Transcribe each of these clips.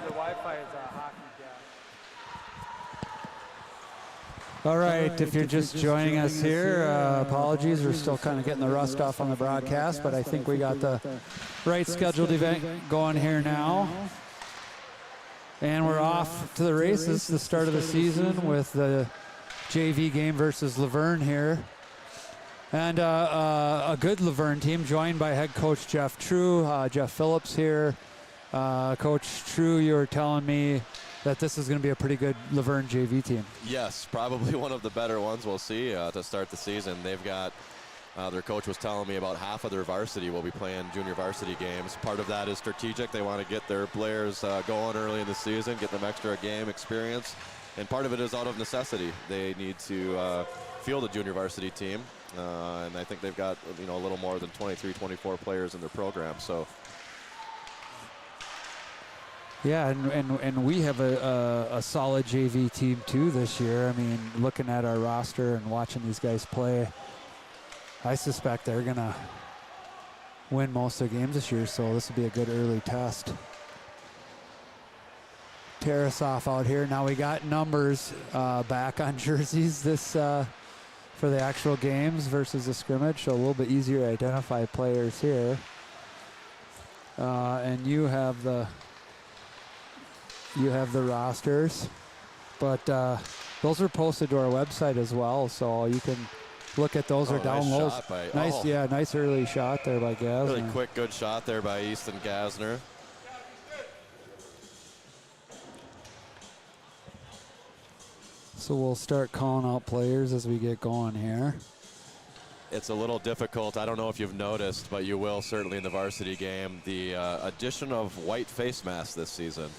Wi-Fi is hockey gas. All right, if you're just joining us here, apologies. We're still kind of getting the rust off on the broadcast, but I think we got the right scheduled event going here now. And we're off to the races, the start of the season with the JV game versus Luverne here. And a good Luverne team joined by head coach Jeff True, Jeff Phillips here. Coach True, you were telling me that this is going to be a pretty good Luverne JV team. Yes, probably one of the better ones we'll see to start the season. They've got, their coach was telling me about half of their varsity will be playing junior varsity games. Part of that is strategic. They want to get their players going early in the season, get them extra game experience. And part of it is out of necessity. They need to field a junior varsity team. And I think they've got a little more than 23, 24 players in their program. So. Yeah, and we have a solid JV team too this year. I mean, looking at our roster and watching these guys play, I suspect they're going to win most of the games this year, so this will be a good early test. Tear us off out here. Now we got numbers back on jerseys this for the actual games versus the scrimmage, so a little bit easier to identify players here. And you have the rosters, but those are posted to our website as well, so you can look at those or download. Nice early shot there by Gassner. Really quick, good shot there by Easton Gassner. So we'll start calling out players as we get going here. It's a little difficult. I don't know if you've noticed, but you will certainly in the varsity game, the addition of white face masks this season.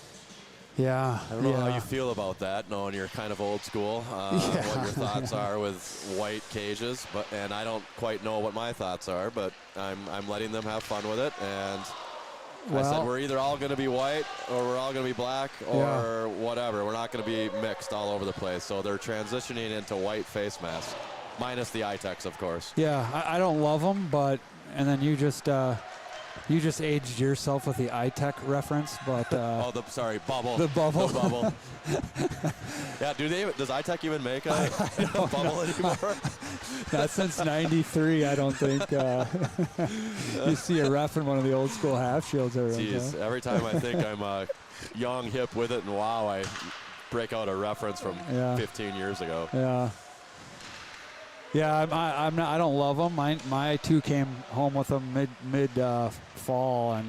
Yeah. I don't know how you feel about that, knowing you're kind of old school, what your thoughts are with white cages, and I don't quite know what my thoughts are, but I'm letting them have fun with it, and I said we're either all going to be white or we're all going to be black or whatever. We're not going to be mixed all over the place, so they're transitioning into white face masks, minus the iTechs, of course. Yeah, I don't love them, and then you just aged yourself with the iTech reference, but bubble. The bubble. The bubble. Yeah, does iTech even make a bubble anymore? Not since '93, I don't think. You see a ref in one of the old school half shields. Jeez, every time I think I'm young, hip with it, and wow, I break out a reference from 15 years ago. Yeah. Yeah, I'm not. I don't love them. My two came home with them mid fall,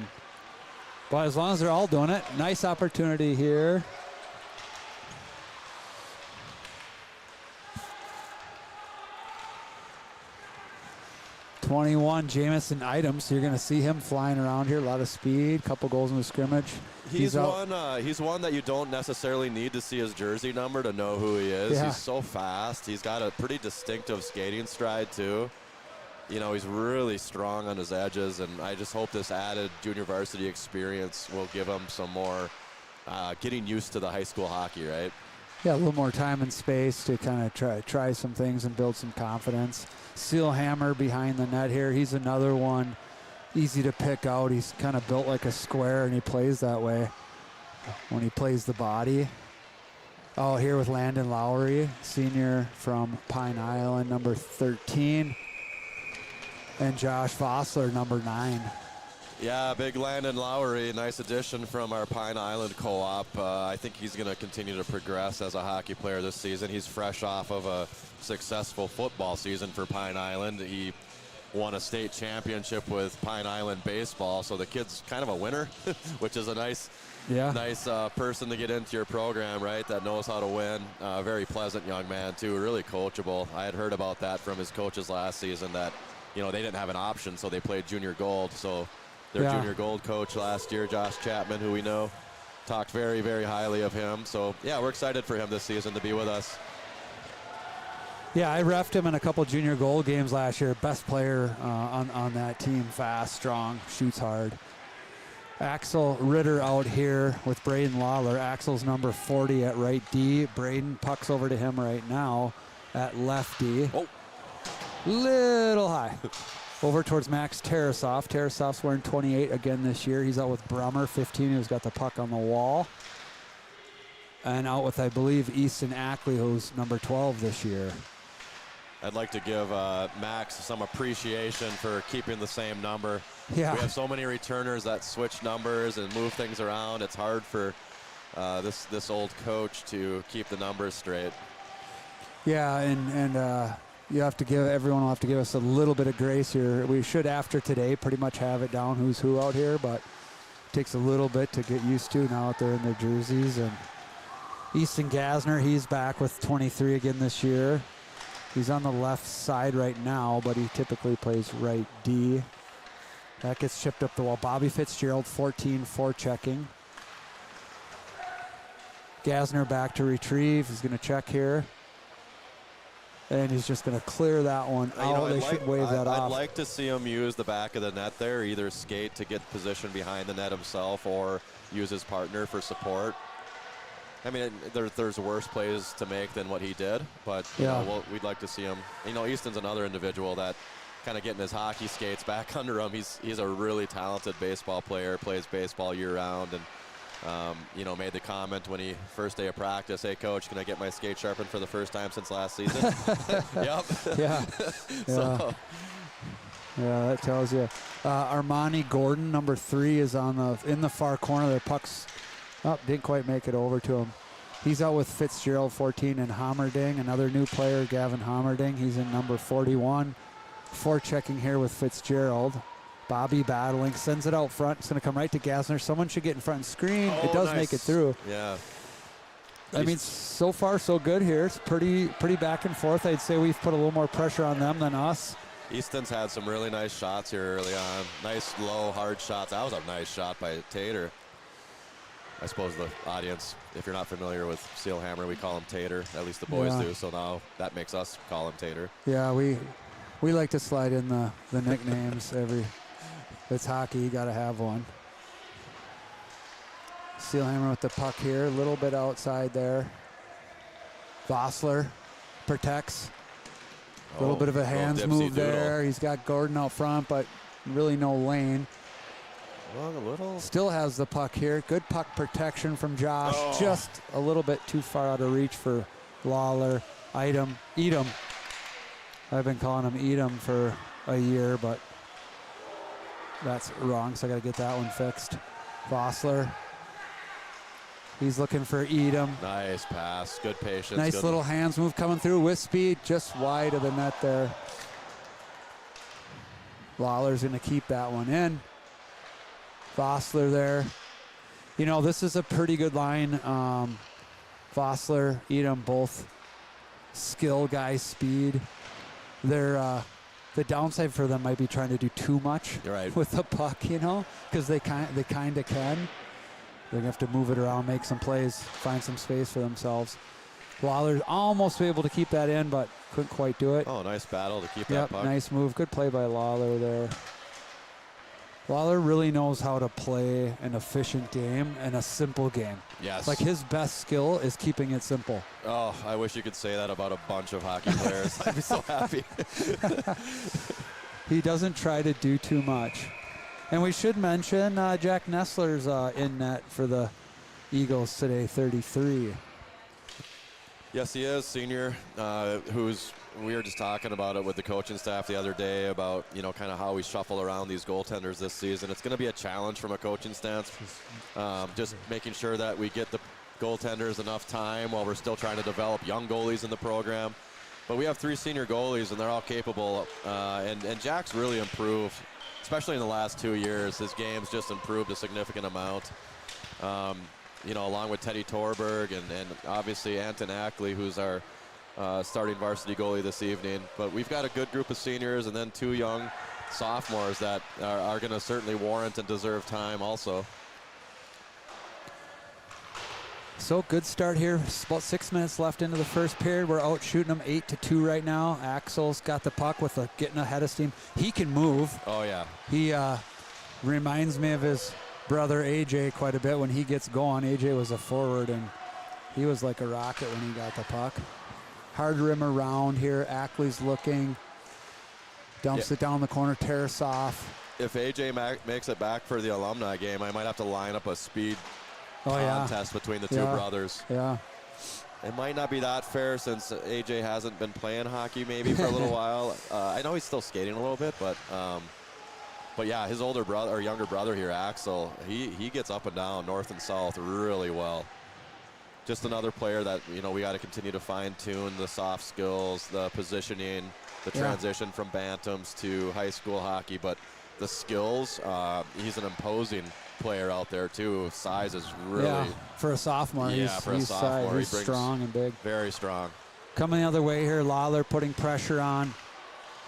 but as long as they're all doing it, nice opportunity here. '21 Jamison Items. So you're going to see him flying around here. A lot of speed. Couple goals in the scrimmage. He's one that you don't necessarily need to see his jersey number to know who he is. Yeah. He's so fast. He's got a pretty distinctive skating stride too. He's really strong on his edges, and I just hope this added junior varsity experience will give him some more getting used to the high school hockey, right? Yeah, a little more time and space to kind of try some things and build some confidence. Sealhammer behind the net here. He's another one. Easy to pick out. He's kind of built like a square, and he plays that way when he plays the body. Oh, here with Landon Lowry, senior from Pine Island, number 13. And Josh Vossler, number 9. Yeah, big Landon Lowry, nice addition from our Pine Island co-op. I think he's going to continue to progress as a hockey player this season. He's fresh off of a successful football season for Pine Island. He won a state championship with Pine Island baseball, so the kid's kind of a winner, which is a nice person to get into your program, right, that knows how to win. Very pleasant young man, too, really coachable. I had heard about that from his coaches last season that, they didn't have an option, so they played junior gold, so their junior gold coach last year, Josh Chapman, who we know, talked very, very highly of him. So, yeah, we're excited for him this season to be with us. Yeah, I reffed him in a couple junior gold games last year. Best player on that team. Fast, strong, shoots hard. Axel Ritter out here with Braden Lawler. Axel's number 40 at right D. Braden pucks over to him right now at left D. Oh. Little high. Over towards Max Tarasov. Tarasov's wearing 28 again this year. He's out with Brummer, 15, who's got the puck on the wall. And out with, I believe, Easton Ackley, who's number 12 this year. I'd like to give Max some appreciation for keeping the same number. Yeah. We have so many returners that switch numbers and move things around. It's hard for this old coach to keep the numbers straight. Yeah, and you have to give, everyone will have to give us a little bit of grace here. We should, after today, pretty much have it down who's who out here, but it takes a little bit to get used to now that they're in their jerseys. And Easton Gasner, he's back with 23 again this year. He's on the left side right now, but he typically plays right D. That gets chipped up the wall. Bobby Fitzgerald, 14, forechecking. Gasner back to retrieve. He's going to check here. And he's just going to clear that one out. They should wave that off. I'd like to see him use the back of the net there, either skate to get position behind the net himself or use his partner for support. I mean, there's worse plays to make than what he did, but you know, we'd like to see him. You know, Easton's another individual that kind of getting his hockey skates back under him. He's a really talented baseball player, plays baseball year-round, and you know, made the comment when he first day of practice, "Hey, coach, can I get my skate sharpened for the first time since last season?" Yep. Yeah. So. Yeah, that tells you. Armani Gordon, number 3, is in the far corner. Their puck's up, didn't quite make it over to him. He's out with Fitzgerald, 14, and Hammerding, another new player, Gavin Hammerding. He's in number 41. Forechecking here with Fitzgerald. Bobby battling, sends it out front. It's going to come right to Gasner. Someone should get in front and screen. It does make it through. Yeah. I mean, so far so good here. It's pretty back and forth. I'd say we've put a little more pressure on them than us. Easton's had some really nice shots here early on. Nice, low, hard shots. That was a nice shot by Tater. I suppose the audience, if you're not familiar with Steelhammer, we call him Tater. At least the boys do. So now that makes us call him Tater. Yeah, we like to slide in the nicknames every. It's hockey, you got to have one. Steelhammer with the puck here, a little bit outside there. Vossler protects. A little bit of a hands move there. He's got Gordon out front, but really no lane. Still has the puck here. Good puck protection from Josh. Just a little bit too far out of reach for Lawler. Edom. I've been calling him Edom for a year, but that's wrong, so I got to get that one fixed. Vossler. He's looking for Edom. Nice pass. Good patience. Nice little hands move coming through with speed, just wide of the net there. Lawler's going to keep that one in. Vossler there. You know, this is a pretty good line. Vossler, Edom, both skill guys, speed. They're the downside for them might be trying to do too much with the puck, you know, because they kind of can. They're going to have to move it around, make some plays, find some space for themselves. Lawler almost be able to keep that in, but couldn't quite do it. Oh, nice battle to keep that puck. Nice move. Good play by Lawler there. Lawler really knows how to play an efficient game and a simple game. Yes. Like his best skill is keeping it simple. Oh, I wish you could say that about a bunch of hockey players. I'd be so happy. He doesn't try to do too much. And we should mention Jack Nessler's in net for the Eagles today, 33. Yes, he is, senior, we were just talking about it with the coaching staff the other day about, you know, kind of how we shuffle around these goaltenders this season. It's going to be a challenge from a coaching stance, just making sure that we get the goaltenders enough time while we're still trying to develop young goalies in the program. But we have 3 senior goalies, and they're all capable, and Jack's really improved, especially in the last 2 years. His game's just improved a significant amount. You know, along with Teddy Torberg and obviously Anton Ackley, who's our starting varsity goalie this evening. But we've got a good group of seniors and then 2 young sophomores that are going to certainly warrant and deserve time also. So good start here. About 6 minutes left into the first period. We're out shooting them 8-2 right now. Axel's got the puck with getting ahead of steam. He can move. Oh, yeah. He reminds me of his brother AJ quite a bit when he gets going. AJ was a forward, and he was like a rocket when he got the puck. Hard rim around here. Ackley's looking. Dumps it down the corner, tears off. If AJ makes it back for the alumni game, I might have to line up a speed contest between the two brothers. Yeah. It might not be that fair since AJ hasn't been playing hockey maybe for a little while. I know he's still skating a little bit, but yeah, his older brother or younger brother here, Axel, he gets up and down north and south really well. Just another player that, you know, we got to continue to fine tune the soft skills, the positioning, the transition from bantams to high school hockey, but the skills, he's an imposing player out there too. Size is really for a sophomore. He's strong and big. Very strong. Coming the other way here, Lawler putting pressure on.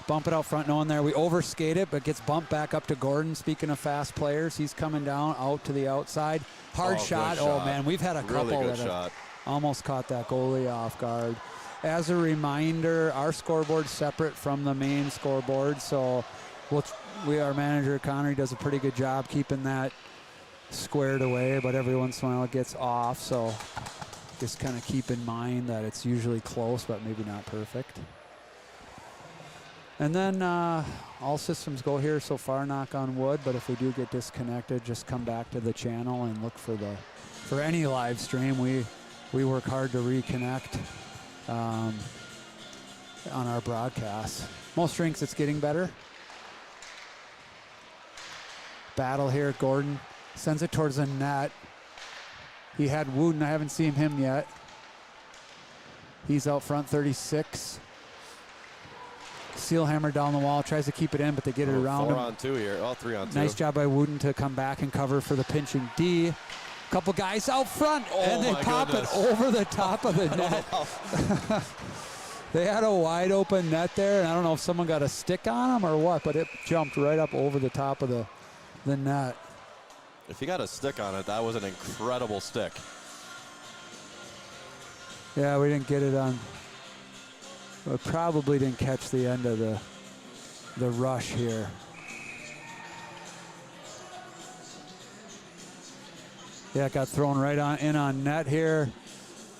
Bump it out front, knowing there. We overskate it, but gets bumped back up to Gordon. Speaking of fast players, he's coming down out to the outside. Hard shot. Oh, man, we've had a couple that have almost caught that goalie off guard. As a reminder, our scoreboard's separate from the main scoreboard, so our manager, Connery, does a pretty good job keeping that squared away, but every once in a while it gets off, so just kind of keep in mind that it's usually close, but maybe not perfect. And then all systems go here so far, knock on wood, but if we do get disconnected, just come back to the channel and look for any live stream. We work hard to reconnect on our broadcast. Most rinks it's getting better. Battle here, Gordon sends it towards the net. He had Wooten, I haven't seen him yet. He's out front, 36. Sealhammer down the wall, tries to keep it in, but they get it around him. 4 on 2 here. 3 on 2. Nice job by Wooten to come back and cover for the pinching D. Couple guys out front, and they pop it over the top of the net. They had a wide open net there, and I don't know if someone got a stick on him or what, but it jumped right up over the top of the net. If he got a stick on it, that was an incredible stick. Yeah, we didn't get it on. We probably didn't catch the end of the rush here. Yeah, it got thrown right in on net here.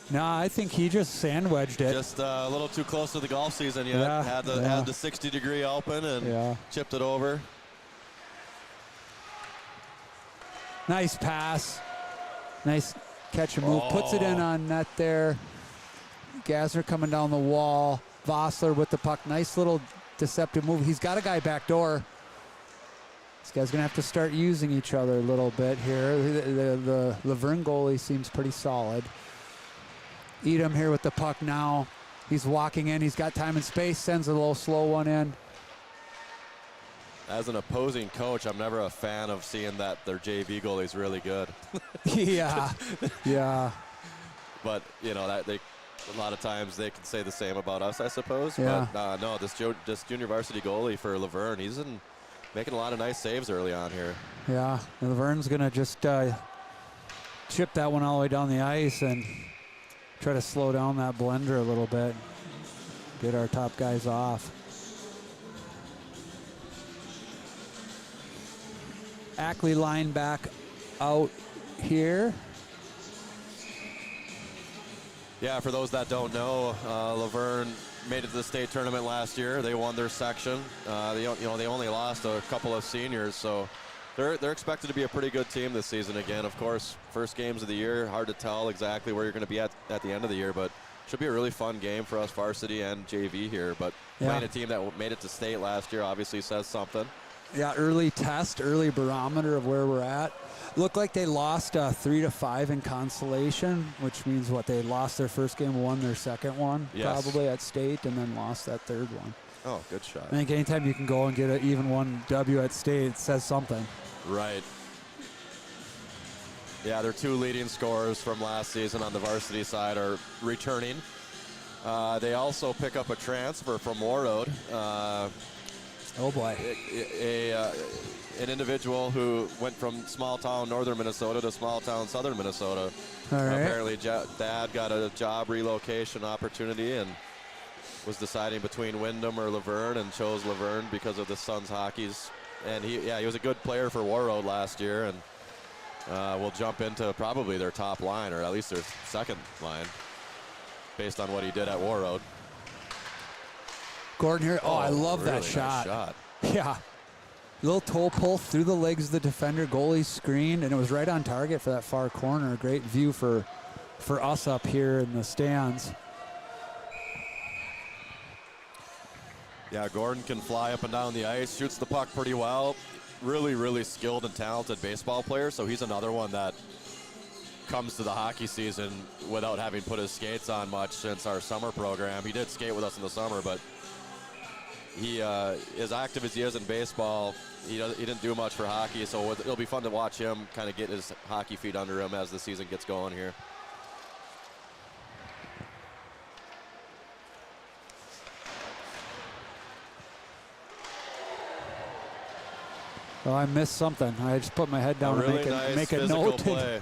No, I think he just sandwiched it. Just a little too close to the golf season yet. Had the 60-degree open and chipped it over. Nice pass. Nice catch and move. Puts it in on net there. Gassner coming down the wall. Vossler with the puck. Nice little deceptive move. He's got a guy back door. This guy's going to have to start using each other a little bit here. The Luverne goalie seems pretty solid. Edom here with the puck now. He's walking in. He's got time and space. Sends a little slow one in. As an opposing coach, I'm never a fan of seeing that their JV goalie's really good. Yeah. But, you know, that a lot of times they can say the same about us, I suppose. Yeah. But no, this junior varsity goalie for Luverne, he's making a lot of nice saves early on here. Yeah, and Luverne's going to just chip that one all the way down the ice and try to slow down that blender a little bit. Get our top guys off. Ackley line back out here. Yeah, for those that don't know, Luverne made it to the state tournament last year. They won their section. They only lost a couple of seniors, so they're expected to be a pretty good team this season again. Of course, first games of the year, hard to tell exactly where you're going to be at the end of the year, but should be a really fun game for us varsity and JV here. But playing a team that made it to state last year obviously says something. Yeah, early barometer of where we're at. Looked like they lost 3-5 in consolation, which means they lost their first game, won their second one, probably at state, and then lost that third one. Oh, good shot. I think anytime you can go and get an even one W at state, it says something. Right. Yeah, their 2 leading scorers from last season on the varsity side are returning. They also pick up a transfer from Warroad. Oh boy. An individual who went from small town northern Minnesota to small town southern Minnesota. All right. Apparently dad got a job relocation opportunity and was deciding between Windham or Luverne and chose Luverne because of the son's hockey's. And he was a good player for Warroad last year, and will jump into probably their top line, or at least their second line, based on what he did at Warroad. Gordon here. Oh, I love really that nice shot. Yeah. Little toe pull through the legs of the defender. Goalie screened, and it was right on target for that far corner. Great view for us up here in the stands. Yeah, Gordon can fly up and down the ice, shoots the puck pretty well. Really, really skilled and talented baseball player, so he's another one that comes to the hockey season without having put his skates on much since our summer program. He did skate with us in the summer, but he, as active as he is in baseball, he didn't do much for hockey, so it'll be fun to watch him kind of get his hockey feet under him as the season gets going here. Oh, I missed something. I just put my head down really and nice make a physical note. Play.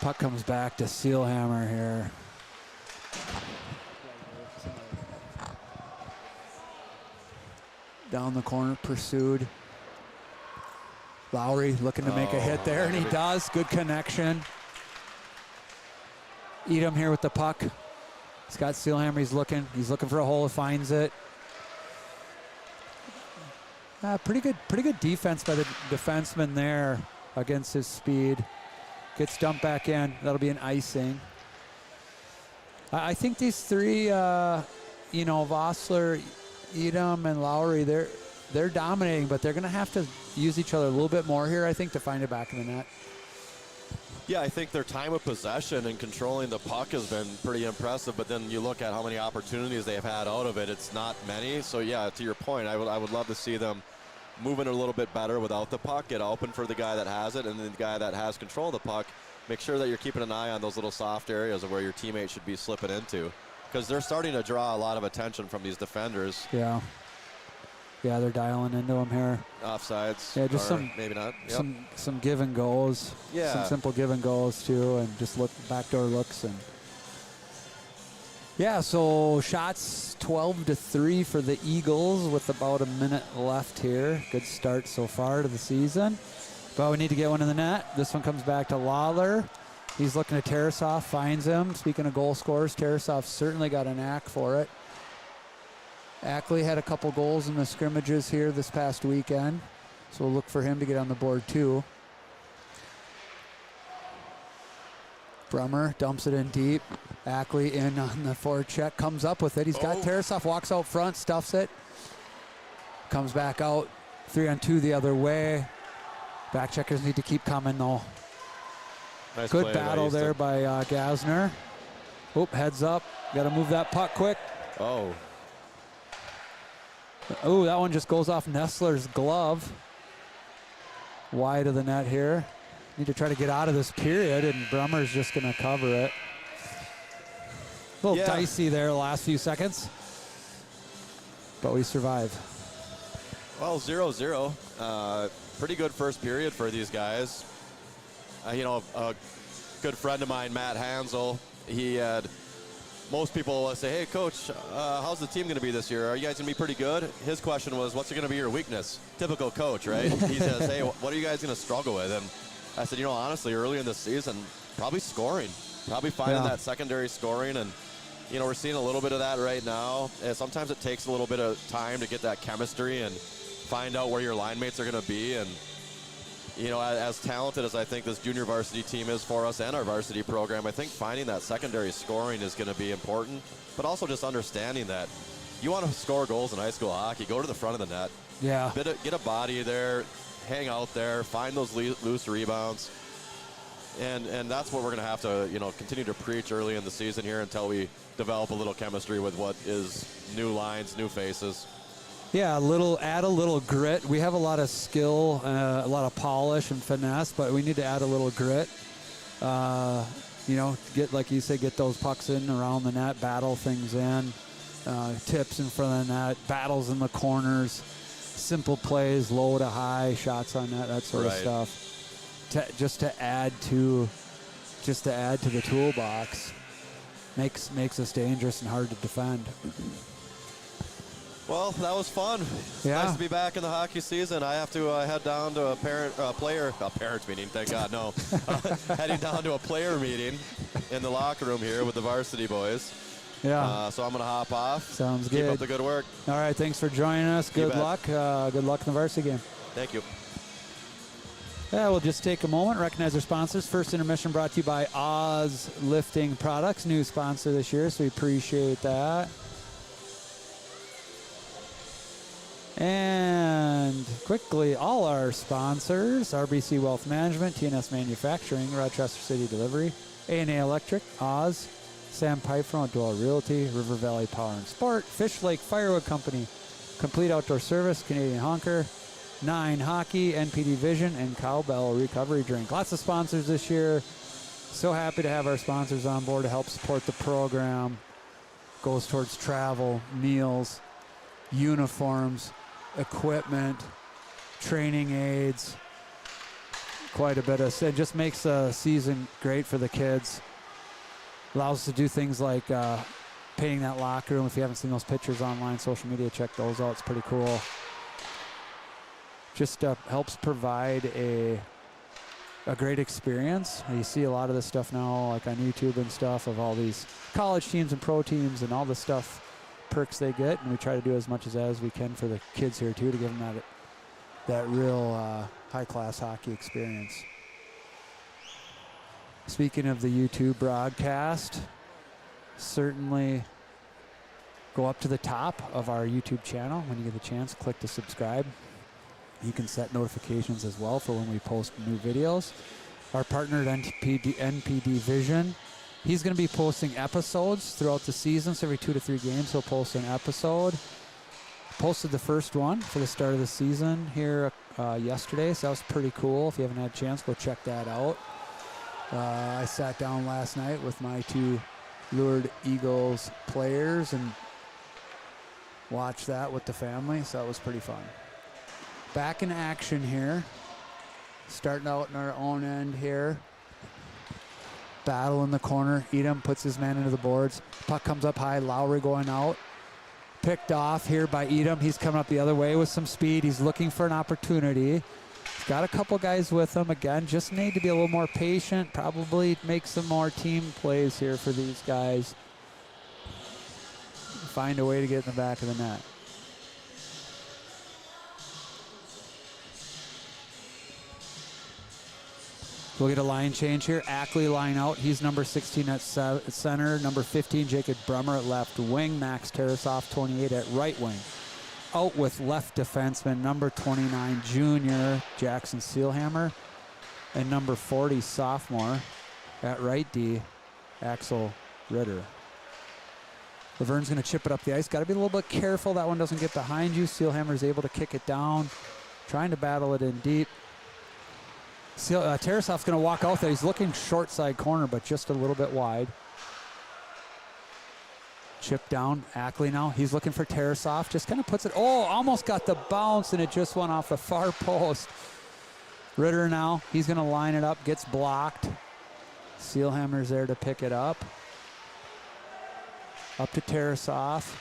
Puck comes back to Sealhammer here. Down the corner, pursued. Lowry looking to make a hit there, and he does. Good connection. Edom here with the puck. Scott Sealhammer, he's looking for a hole, finds it. Pretty good defense by the defenseman there against his speed. Gets dumped back in. That'll be an icing. I think these three, Vossler, Edom, and Lowry, they're dominating, but they're going to have to use each other a little bit more here, I think, to find it back in the net. Yeah, I think their time of possession and controlling the puck has been pretty impressive, but then you look at how many opportunities they've had out of it, it's not many. So yeah, to your point, I would love to see them moving a little bit better without the puck, get open for the guy that has it, and then the guy that has control of the puck, make sure that you're keeping an eye on those little soft areas of where your teammate should be slipping into, because they're starting to draw a lot of attention from these defenders. Yeah, they're dialing into them here. Offsides. Yeah, just some maybe not. Yep. Some give and goes. Yeah. Some simple give and goes too, and just backdoor looks and. Yeah, so shots 12-3 for the Eagles with about a minute left here. Good start so far to the season. But we need to get one in the net. This one comes back to Lawler. He's looking at Tarasov, finds him. Speaking of goal scorers, Tarasov certainly got a knack for it. Ackley had a couple goals in the scrimmages here this past weekend, so we'll look for him to get on the board too. Brummer dumps it in deep. Ackley in on the forecheck, comes up with it. He's got Tarasov, walks out front, stuffs it. Comes back out, 3-on-2 the other way. Back checkers need to keep coming though. Nice Good battle there by Gasner. Oop, heads up. Got to move that puck quick. Oh, that one just goes off Nestler's glove. Wide of the net here. Need to try to get out of this period, and Brummer's just going to cover it. A little dicey there the last few seconds, but we survive. Well, 0-0. Pretty good first period for these guys. A good friend of mine, Matt Hansel, he had most people say, hey, Coach, how's the team going to be this year? Are you guys going to be pretty good? His question was, what's going to be your weakness? Typical coach, right? He says, hey, what are you guys going to struggle with? And I said, honestly, early in the season, probably scoring. Probably finding that secondary scoring. And, we're seeing a little bit of that right now. And sometimes it takes a little bit of time to get that chemistry and find out where your line mates are going to be. And, as talented as I think this junior varsity team is for us and our varsity program, I think finding that secondary scoring is going to be important. But also just understanding that you want to score goals in high school hockey, go to the front of the net. Yeah. Get a body there, hang out there, find those loose rebounds. And that's what we're going to have to, continue to preach early in the season here until we develop a little chemistry with what is new lines, new faces. Yeah, add a little grit. We have a lot of skill, a lot of polish and finesse, but we need to add a little grit. Get, like you said, get those pucks in around the net, battle things in, tips in front of the net, battles in the corners, simple plays, low to high, shots on net, that sort of stuff. Just to add to just to add to the toolbox. Makes us dangerous and hard to defend. Well, that was fun. Yeah. Nice to be back in the hockey season. I have to head down to a parents meeting, thank God, no. Heading down to a player meeting in the locker room here with the varsity boys. Yeah. So I'm going to hop off. Sounds Keep good. up the good work. All right, thanks for joining us. Good luck. Good luck in the varsity game. Thank you. Yeah, we'll just take a moment, recognize our sponsors. First intermission brought to you by Oz Lifting Products, new sponsor this year, so we appreciate that. And quickly, all our sponsors: RBC Wealth Management, TNS Manufacturing, Rochester City Delivery, A&A Electric, Oz, Sam Piper, Outdoor Realty, River Valley Power and Sport, Fish Lake Firewood Company, Complete Outdoor Service, Canadian Honker, 9 Hockey, NPD Vision, and Cowbell Recovery Drink. Lots of sponsors this year. So happy to have our sponsors on board to help support the program. Goes towards travel, meals, uniforms, equipment, training aids, quite a bit of, it just makes the season great for the kids. Allows us to do things like painting that locker room. If you haven't seen those pictures online, social media, check those out. It's pretty cool. Just helps provide a great experience. You see a lot of this stuff now, like on YouTube and stuff, of all these college teams and pro teams and all the stuff, perks they get, and we try to do as much as we can for the kids here too, to give them that real high-class hockey experience. Speaking of the YouTube broadcast, certainly go up to the top of our YouTube channel when you get the chance. Click to subscribe. You can set notifications as well for when we post new videos. Our partner at NPD Vision, he's going to be posting episodes throughout the season. So every 2 to 3 games, he'll post an episode. Posted the first one for the start of the season here yesterday, so that was pretty cool. If you haven't had a chance, go check that out. I sat down last night with my 2 Lured Eagles players and watched that with the family, so that was pretty fun. Back in action here. Starting out in our own end here. Battle in the corner. Edom puts his man into the boards. Puck comes up high. Lowry going out. Picked off here by Edom. He's coming up the other way with some speed. He's looking for an opportunity. He's got a couple guys with him. Again, just need to be a little more patient. Probably make some more team plays here for these guys. Find a way to get in the back of the net. We'll get a line change here. Ackley line out. He's number 16 at center. Number 15, Jacob Brummer at left wing. Max Tarasoff, 28 at right wing. Out with left defenseman, number 29, junior, Jackson Sealhammer. And number 40, sophomore, at right D, Axel Ritter. Luverne's going to chip it up the ice. Got to be a little bit careful that one doesn't get behind you. Sealhammer's able to kick it down. Trying to battle it in deep. Tarasoff's going to walk out there. He's looking short side corner, but just a little bit wide. Chip down. Ackley now. He's looking for Tarasoff. Just kind of puts it. Oh, almost got the bounce, and it just went off the far post. Ritter now. He's going to line it up. Gets blocked. Sealhammer's there to pick it up. Up to Tarasoff.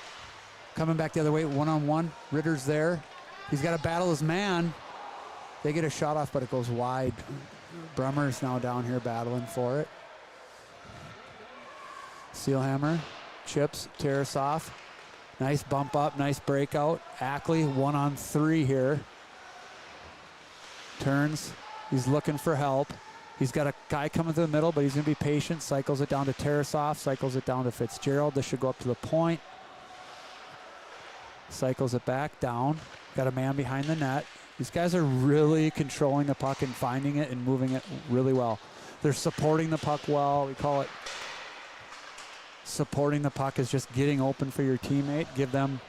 Coming back the other way, one-on-one. Ritter's there. He's got to battle his man. They get a shot off, but it goes wide. Brummer's now down here battling for it. Sealhammer chips Tarasoff. Nice bump up, nice breakout. Ackley 1-on-3 here. Turns. He's looking for help. He's got a guy coming to the middle, but he's going to be patient. Cycles it down to Tarasoff. Cycles it down to Fitzgerald. This should go up to the point. Cycles it back down. Got a man behind the net. These guys are really controlling the puck and finding it and moving it really well. They're supporting the puck well. We call it supporting the puck, is just getting open for your teammate. Give them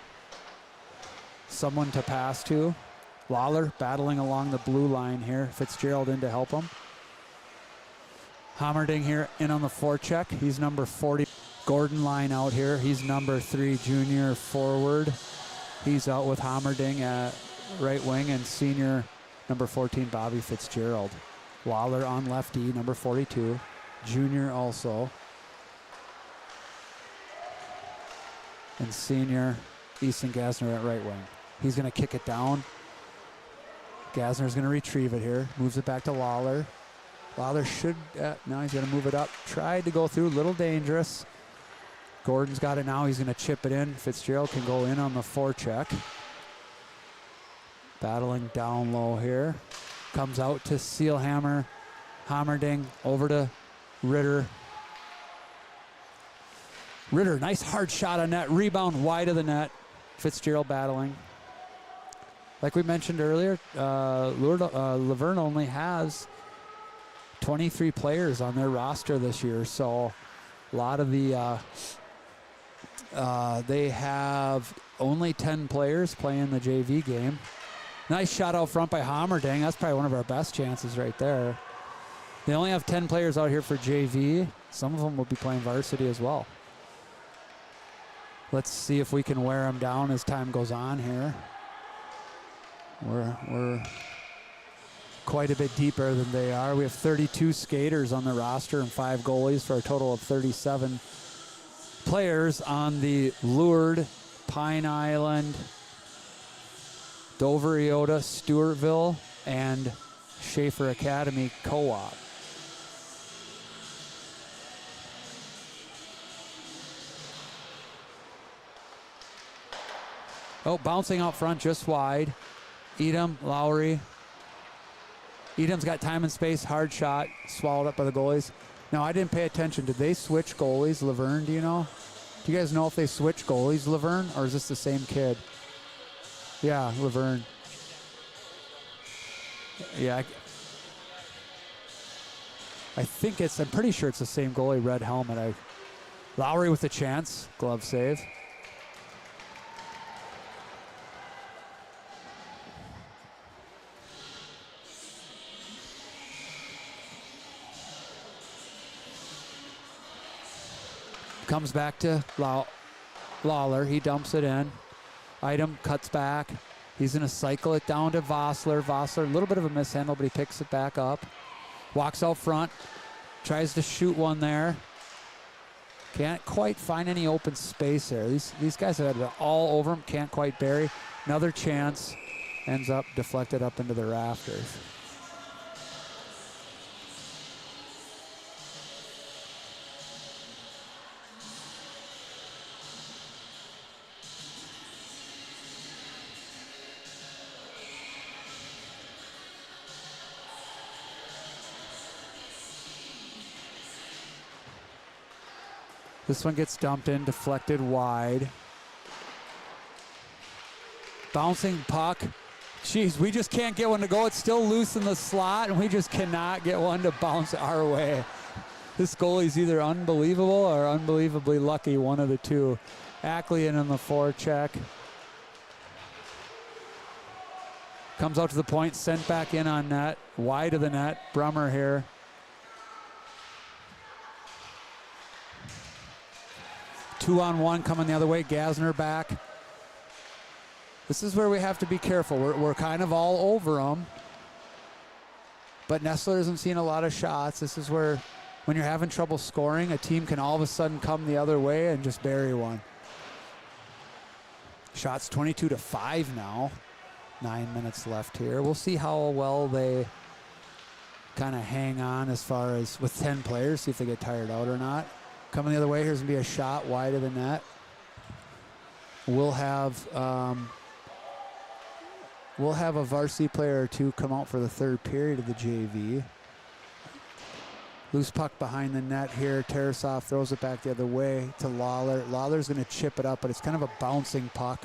someone to pass to. Lawler battling along the blue line here. Fitzgerald in to help him. Hammerding here in on the forecheck. He's number 40. Gordon line out here. He's number 3 junior forward. He's out with Hammerding at right wing, and senior number 14 Bobby Fitzgerald. Lawler on lefty, number 42. junior also. And senior Easton Gassner at right wing. He's going to kick it down. Gassner's going to retrieve it here. Moves it back to Lawler. Lawler should, now he's going to move it up. Tried to go through, little dangerous. Gordon's got it now. He's going to chip it in. Fitzgerald can go in on the forecheck. Battling down low here. Comes out to Seelhammer. Hammerding over to Ritter. Ritter, nice hard shot on net. Rebound wide of the net. Fitzgerald battling. Like we mentioned earlier, Luverne only has 23 players on their roster this year. So a lot of the, they have only 10 players playing the JV game. Nice shot out front by Hammerding. That's probably one of our best chances right there. They only have 10 players out here for JV. Some of them will be playing varsity as well. Let's see if we can wear them down as time goes on here. We're quite a bit deeper than they are. We have 32 skaters on the roster and 5 goalies for a total of 37 players on the Lourdes, Pine Island, Dover, Iota, Stewartville, and Schaefer Academy Co-op. Oh, bouncing out front just wide. Edom, Lowry. Edom's got time and space, hard shot, swallowed up by the goalies. Now, I didn't pay attention. Did they switch goalies, Luverne, do you know? Do you guys know if they switch goalies, Luverne, or is this the same kid? Yeah, Luverne. Yeah. I think I'm pretty sure it's the same goalie, red helmet. Lowry with a chance, glove save. Comes back to Lawler. He dumps it in. Item cuts back. He's going to cycle it down to Vossler. Vossler, a little bit of a mishandle, but he picks it back up. Walks out front. Tries to shoot one there. Can't quite find any open space there. These guys have had it all over him. Can't quite bury. Another chance. Ends up deflected up into the rafters. This one gets dumped in, deflected wide. Bouncing puck. Jeez, we just can't get one to go. It's still loose in the slot, and we just cannot get one to bounce our way. This goalie's either unbelievable or unbelievably lucky, one of the two. Ackley in on the forecheck. Comes out to the point, sent back in on net. Wide of the net. Brummer here. Two-on-one coming the other way. Gassner back. This is where we have to be careful. We're kind of all over them. But Nestler isn't seeing a lot of shots. This is where, when you're having trouble scoring, a team can all of a sudden come the other way and just bury one. Shots 22-5 now. 9 minutes left here. We'll see how well they kind of hang on as far as with 10 players, see if they get tired out or not. Coming the other way, here's going to be a shot wide of the net. We'll have a varsity player or two come out for the third period of the JV. Loose puck behind the net here. Tarasov throws it back the other way to Lawler. Lawler's going to chip it up, but it's kind of a bouncing puck.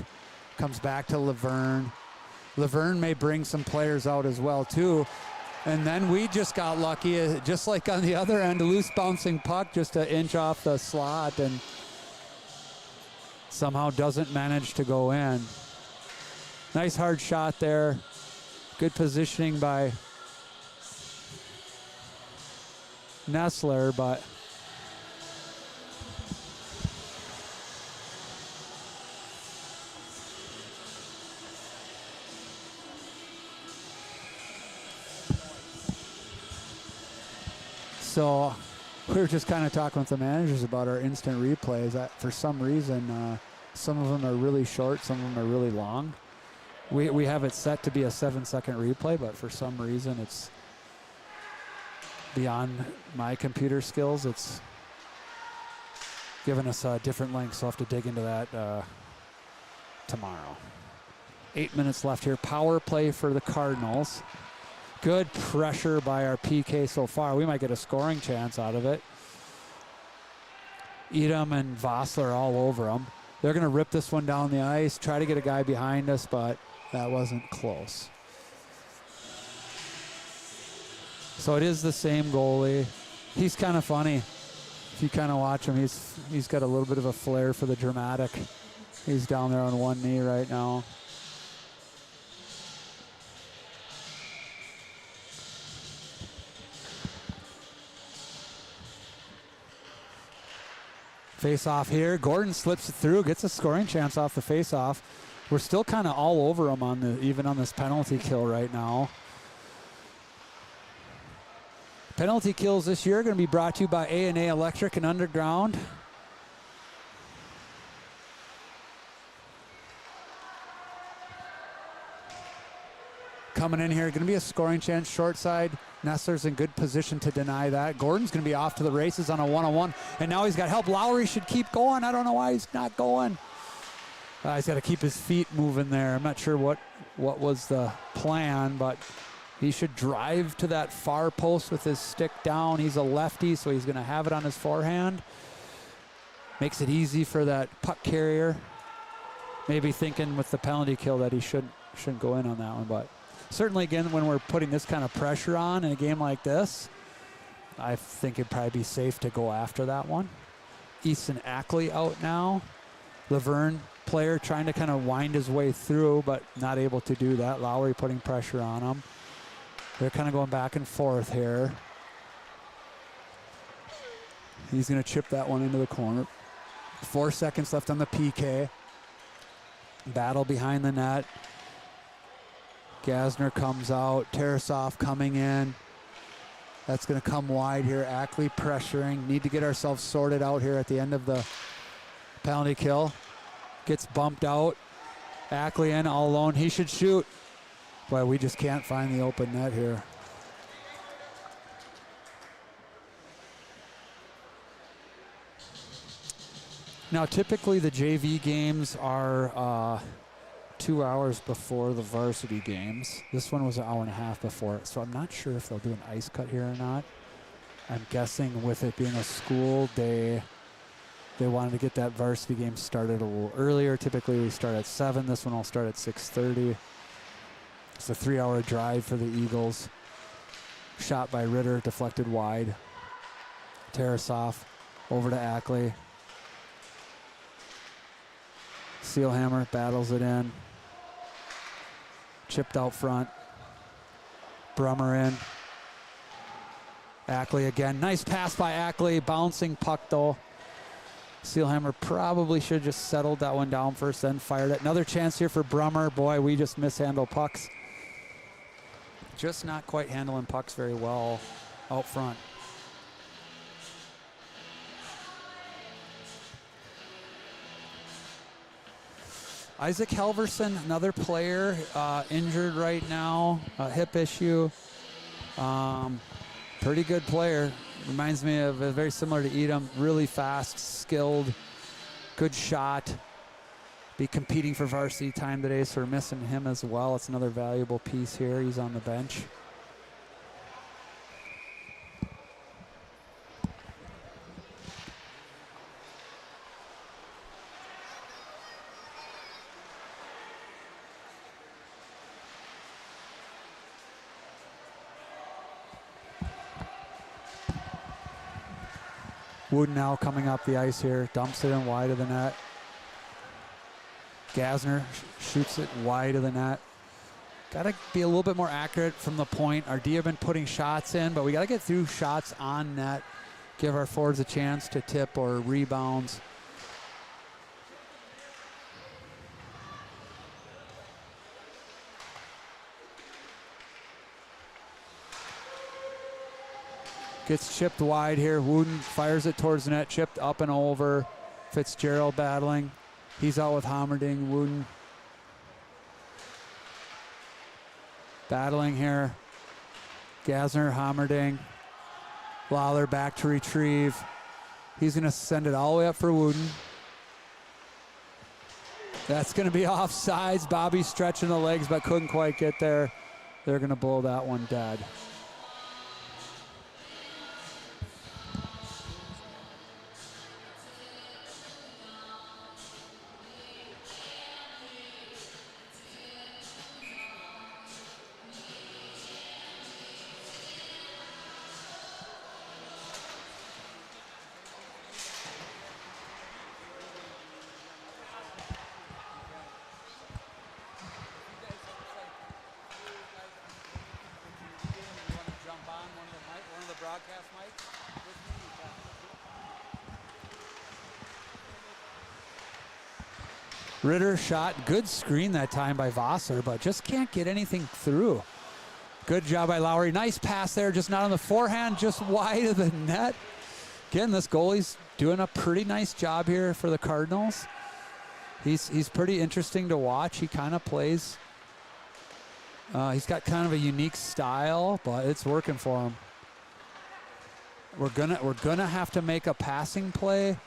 Comes back to Luverne. Luverne may bring some players out as well, too. And then we just got lucky, just like on the other end, a loose bouncing puck just an inch off the slot and somehow doesn't manage to go in. Nice hard shot there. Good positioning by Nestler, but so We were just kind of talking with the managers about our instant replays. For some reason, some of them are really short, some of them are really long. We have it set to be a 7-second replay, but for some reason it's beyond my computer skills. It's given us different lengths, so I'll have to dig into that tomorrow. 8 minutes left here. Power play for the Cardinals. Good pressure by our PK so far. We might get a scoring chance out of it. Edom and Vossler all over them. They're going to rip this one down the ice, try to get a guy behind us, but that wasn't close. So it is the same goalie. He's kind of funny. If you kind of watch him, he's got a little bit of a flair for the dramatic. He's down there on one knee right now. Face off here. Gordon slips it through, gets a scoring chance off the face off. We're still kind of all over him even on this penalty kill right now. Penalty kills this year are going to be brought to you by A&A Electric and Underground. Coming in here, going to be a scoring chance, short side. Nessler's in good position to deny that. Gordon's going to be off to the races on a one-on-one, and now he's got help. Lowry should keep going. I don't know why he's not going. He's got to keep his feet moving there. I'm not sure what was the plan, but he should drive to that far post with his stick down. He's a lefty, so he's going to have it on his forehand. Makes it easy for that puck carrier. Maybe thinking with the penalty kill that he shouldn't go in on that one, but certainly, again, when we're putting this kind of pressure on in a game like this, I think it'd probably be safe to go after that one. Easton Ackley out now. Luverne player trying to kind of wind his way through, but not able to do that. Lowry putting pressure on him. They're kind of going back and forth here. He's going to chip that one into the corner. 4 seconds left on the PK. Battle behind the net. Gasner comes out. Tarasov coming in. That's going to come wide here. Ackley pressuring. Need to get ourselves sorted out here at the end of the penalty kill. Gets bumped out. Ackley in all alone. He should shoot. Boy, we just can't find the open net here. Now, typically the JV games are 2 hours before the varsity games. This one was an hour and a half before, so I'm not sure if they'll do an ice cut here or not. I'm guessing with it being a school day, they wanted to get that varsity game started a little earlier. Typically we start at 7. This one will start at 6:30. It's a 3-hour drive for the Eagles. Shot by Ritter, deflected wide. Tarasov over to Ackley. Sealhammer battles it in. Chipped out front. Brummer in. Ackley again. Nice pass by Ackley. Bouncing puck though. Sealhammer probably should have just settled that one down first, then fired it. Another chance here for Brummer. Boy, we just mishandle pucks. Just not quite handling pucks very well out front. Isaac Halverson, another player, injured right now, hip issue. Pretty good player. Reminds me of very similar to Edom. Really fast, skilled, good shot. Be competing for varsity time today, so we're missing him as well. It's another valuable piece here. He's on the bench. Wooden now coming up the ice here, dumps it in wide of the net. Gasner shoots it wide of the net. Got to be a little bit more accurate from the point. Our D have been putting shots in, but we got to get through shots on net, give our forwards a chance to tip or rebounds. Gets chipped wide here. Wooden fires it towards the net, chipped up and over. Fitzgerald battling. He's out with Hammerding. Wooden battling here. Gasner, Hammerding. Lawler back to retrieve. He's going to send it all the way up for Wooden. That's going to be offsides. Bobby stretching the legs but couldn't quite get there. They're going to blow that one dead. Ritter shot, good screen that time by Vossler, but just can't get anything through. Good job by Lowry. Nice pass there, just not on the forehand, just wide of the net. Again, this goalie's doing a pretty nice job here for the Cardinals. He's pretty interesting to watch. He kind of plays. He's got kind of a unique style, but it's working for him. We're gonna have to make a passing play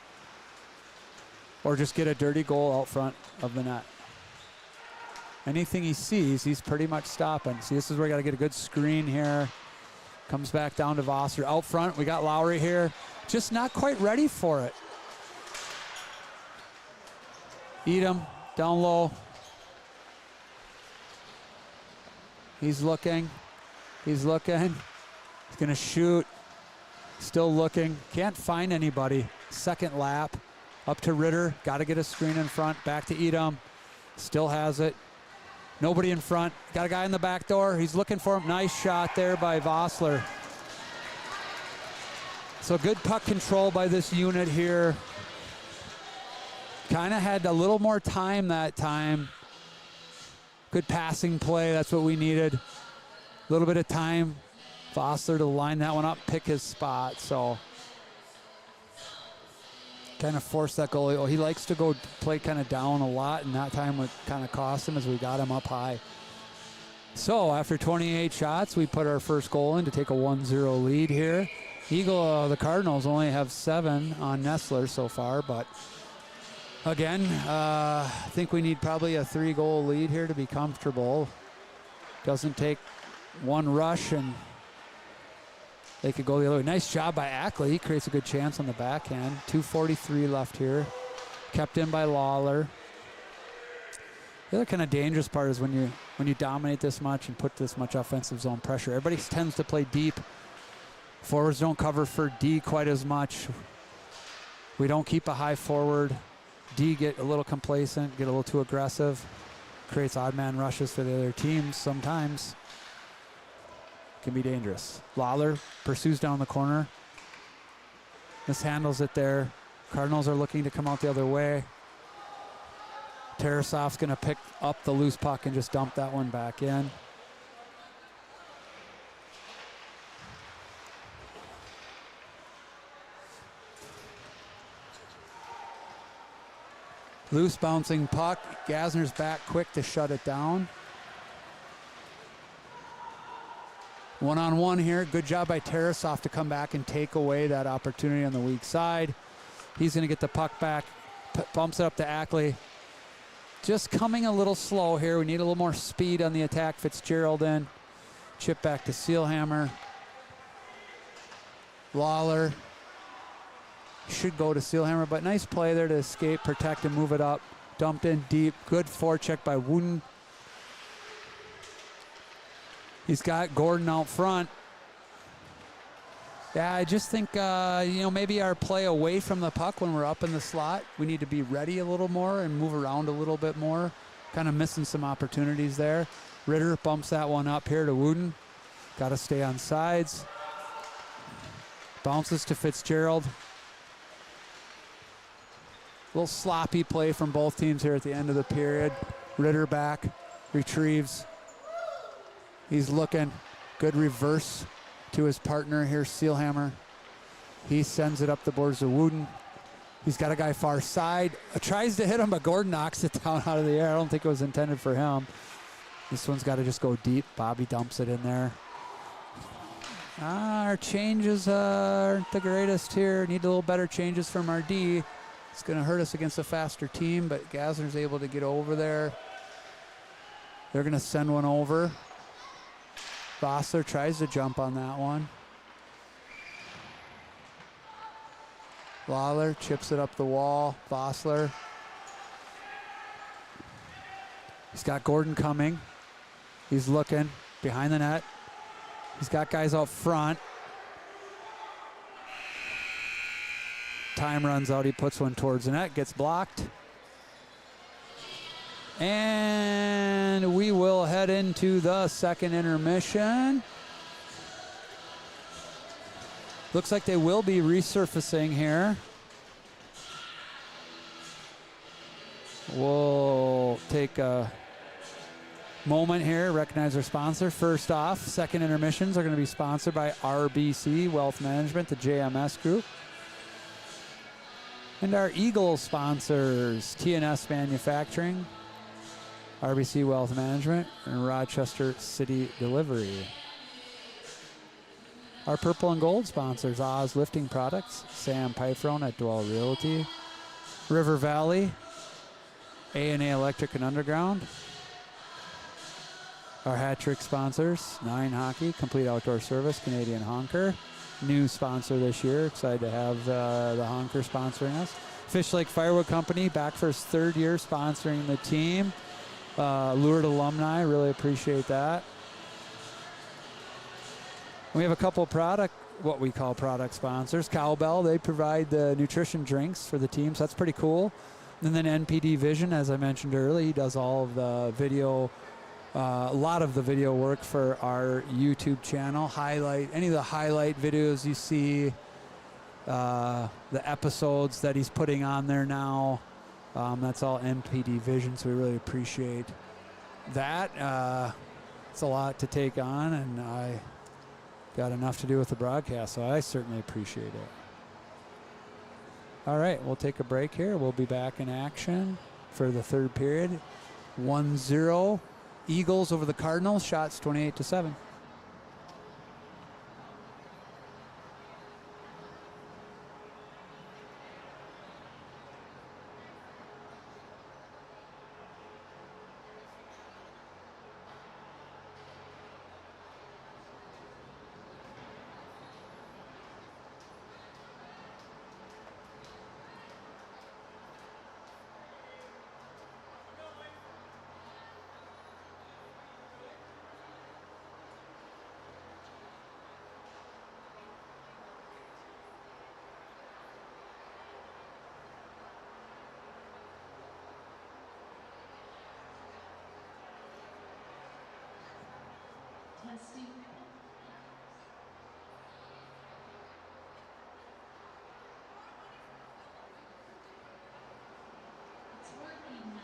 or just get a dirty goal out front of the net. Anything he sees, he's pretty much stopping. See, this is where we got to get a good screen here. Comes back down to Vossler. Out front, we got Lowry here. Just not quite ready for it. Edom, down low. He's looking. He's looking. He's going to shoot. Still looking. Can't find anybody. Second lap. Up to Ritter. Got to get a screen in front. Back to Edom. Still has it. Nobody in front. Got a guy in the back door. He's looking for him. Nice shot there by Vossler. So good puck control by this unit here. Kind of had a little more time that time. Good passing play. That's what we needed. A little bit of time. Vossler to line that one up, pick his spot. So kind of force that goalie. Oh, he likes to go play kind of down a lot, and that time would kind of cost him as we got him up high. So after 28 shots, we put our first goal in to take a 1-0 lead here. The Cardinals only have 7 on Nestler so far, but again, I think we need probably a 3-goal lead here to be comfortable. Doesn't take one rush and they could go the other way. Nice job by Ackley. He creates a good chance on the backhand. 2:43 left here. Kept in by Lawler. The other kind of dangerous part is when you dominate this much and put this much offensive zone pressure. Everybody tends to play deep. Forwards don't cover for D quite as much. We don't keep a high forward. D get a little complacent, get a little too aggressive. Creates odd man rushes for the other teams sometimes. Can be dangerous. Lawler pursues down the corner. Mishandles it there. Cardinals are looking to come out the other way. Tarasov's going to pick up the loose puck and just dump that one back in. Loose bouncing puck. Gasner's back quick to shut it down. One-on-one here. Good job by Tarasov to come back and take away that opportunity on the weak side. He's going to get the puck back. Bumps it up to Ackley. Just coming a little slow here. We need a little more speed on the attack. Fitzgerald in. Chip back to Sealhammer. Lawler. Should go to Sealhammer, but nice play there to escape, protect, and move it up. Dumped in deep. Good forecheck by Wooden. He's got Gordon out front. Yeah, I just think, maybe our play away from the puck when we're up in the slot, we need to be ready a little more and move around a little bit more. Kind of missing some opportunities there. Ritter bumps that one up here to Wooden. Got to stay on sides. Bounces to Fitzgerald. A little sloppy play from both teams here at the end of the period. Ritter back, retrieves. He's looking. Good reverse to his partner here, Sealhammer. He sends it up the boards of Wooden. He's got a guy far side. Tries to hit him, but Gordon knocks it down out of the air. I don't think it was intended for him. This one's got to just go deep. Bobby dumps it in there. Our changes aren't the greatest here. Need a little better changes from our D. It's going to hurt us against a faster team, but Gassner's able to get over there. They're going to send one over. Vossler tries to jump on that one. Lawler chips it up the wall. Vossler. He's got Gordon coming. He's looking behind the net. He's got guys out front. Time runs out. He puts one towards the net. Gets blocked. And we will head into the second intermission. Looks like they will be resurfacing here. We'll take a moment here, recognize our sponsor. First off, second intermissions are going to be sponsored by RBC Wealth Management, the JMS Group. And our Eagle sponsors, TNS Manufacturing, RBC Wealth Management, and Rochester City Delivery. Our purple and gold sponsors, Oz Lifting Products, Sam Pifrone at Dwell Realty, River Valley, A&A Electric and Underground. Our hat trick sponsors, Nine Hockey, Complete Outdoor Service, Canadian Honker. New sponsor this year. Excited to have the Honker sponsoring us. Fish Lake Firewood Company, back for his third year sponsoring the team. Lured alumni, really appreciate that. We have a couple what we call product sponsors. Cowbell, they provide the nutrition drinks for the team, so that's pretty cool. And then NPD Vision, as I mentioned earlier, he does all of the video, a lot of the video work for our YouTube channel. Any of the highlight videos you see, the episodes that he's putting on there now, that's all NPD Vision, so we really appreciate that. It's a lot to take on, and I got enough to do with the broadcast, so I certainly appreciate it. All right, we'll take a break here. We'll be back in action for the third period. 1-0 Eagles over the Cardinals, shots 28-7. Testing. It's working now.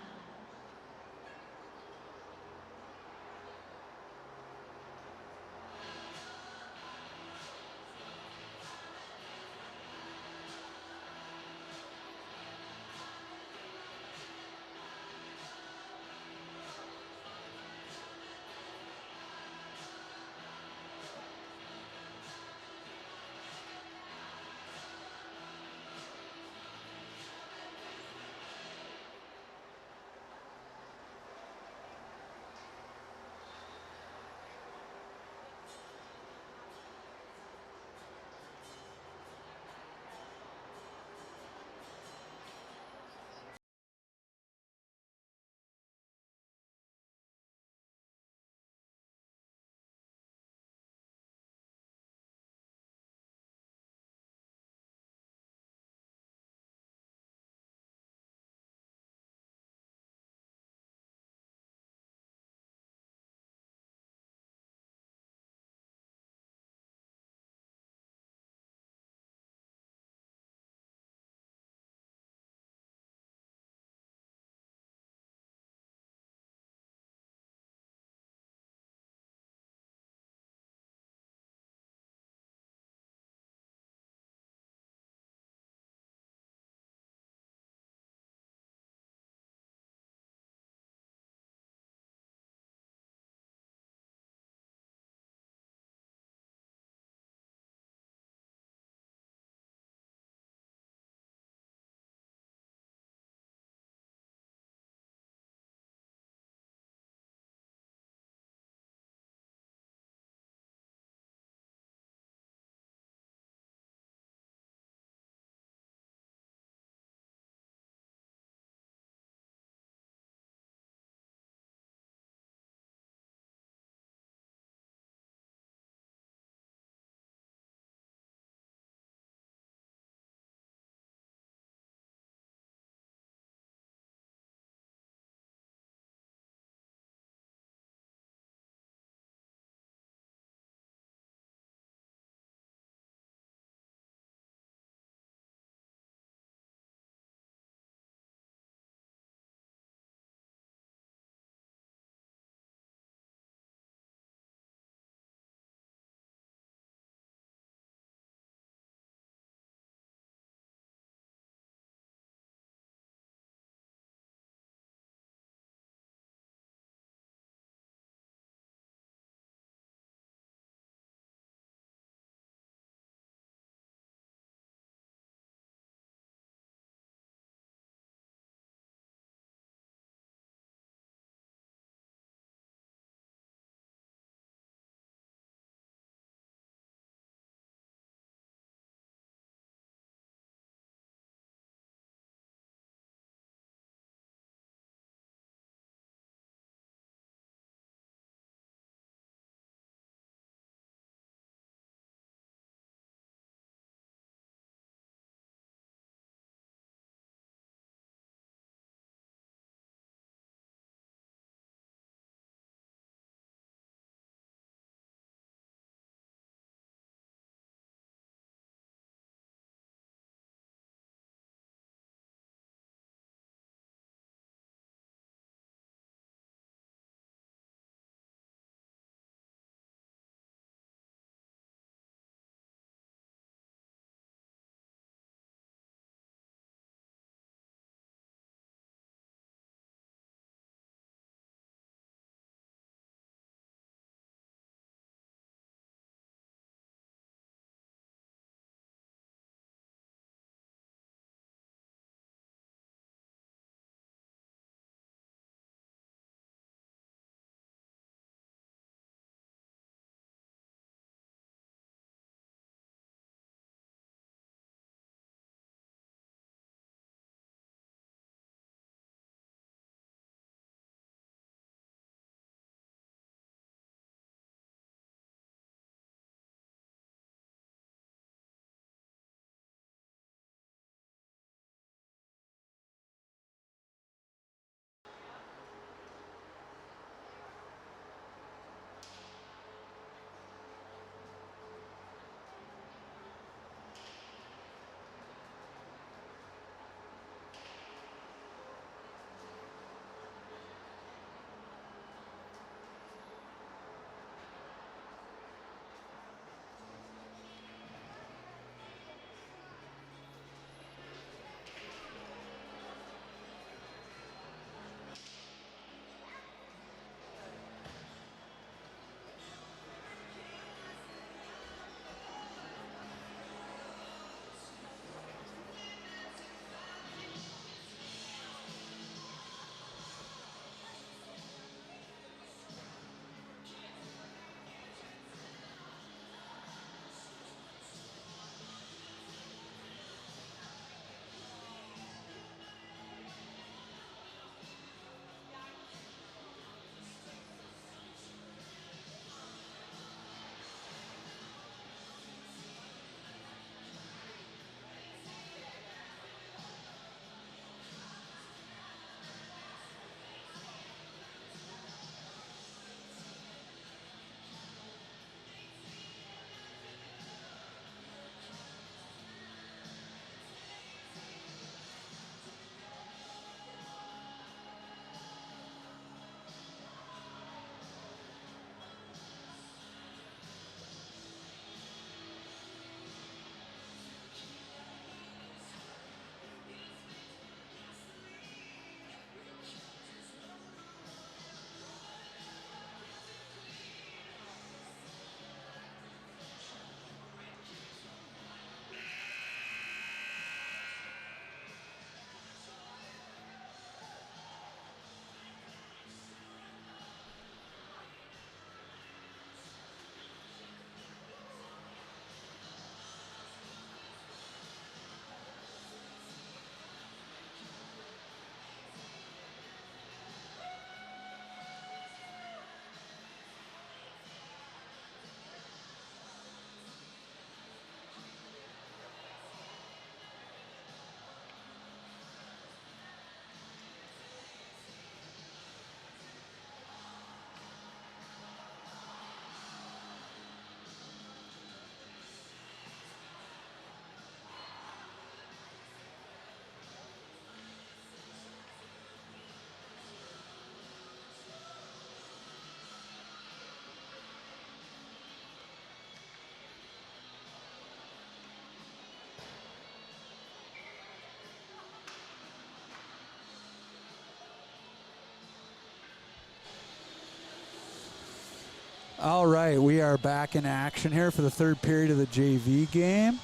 All right, we are back in action here for the third period of the JV game.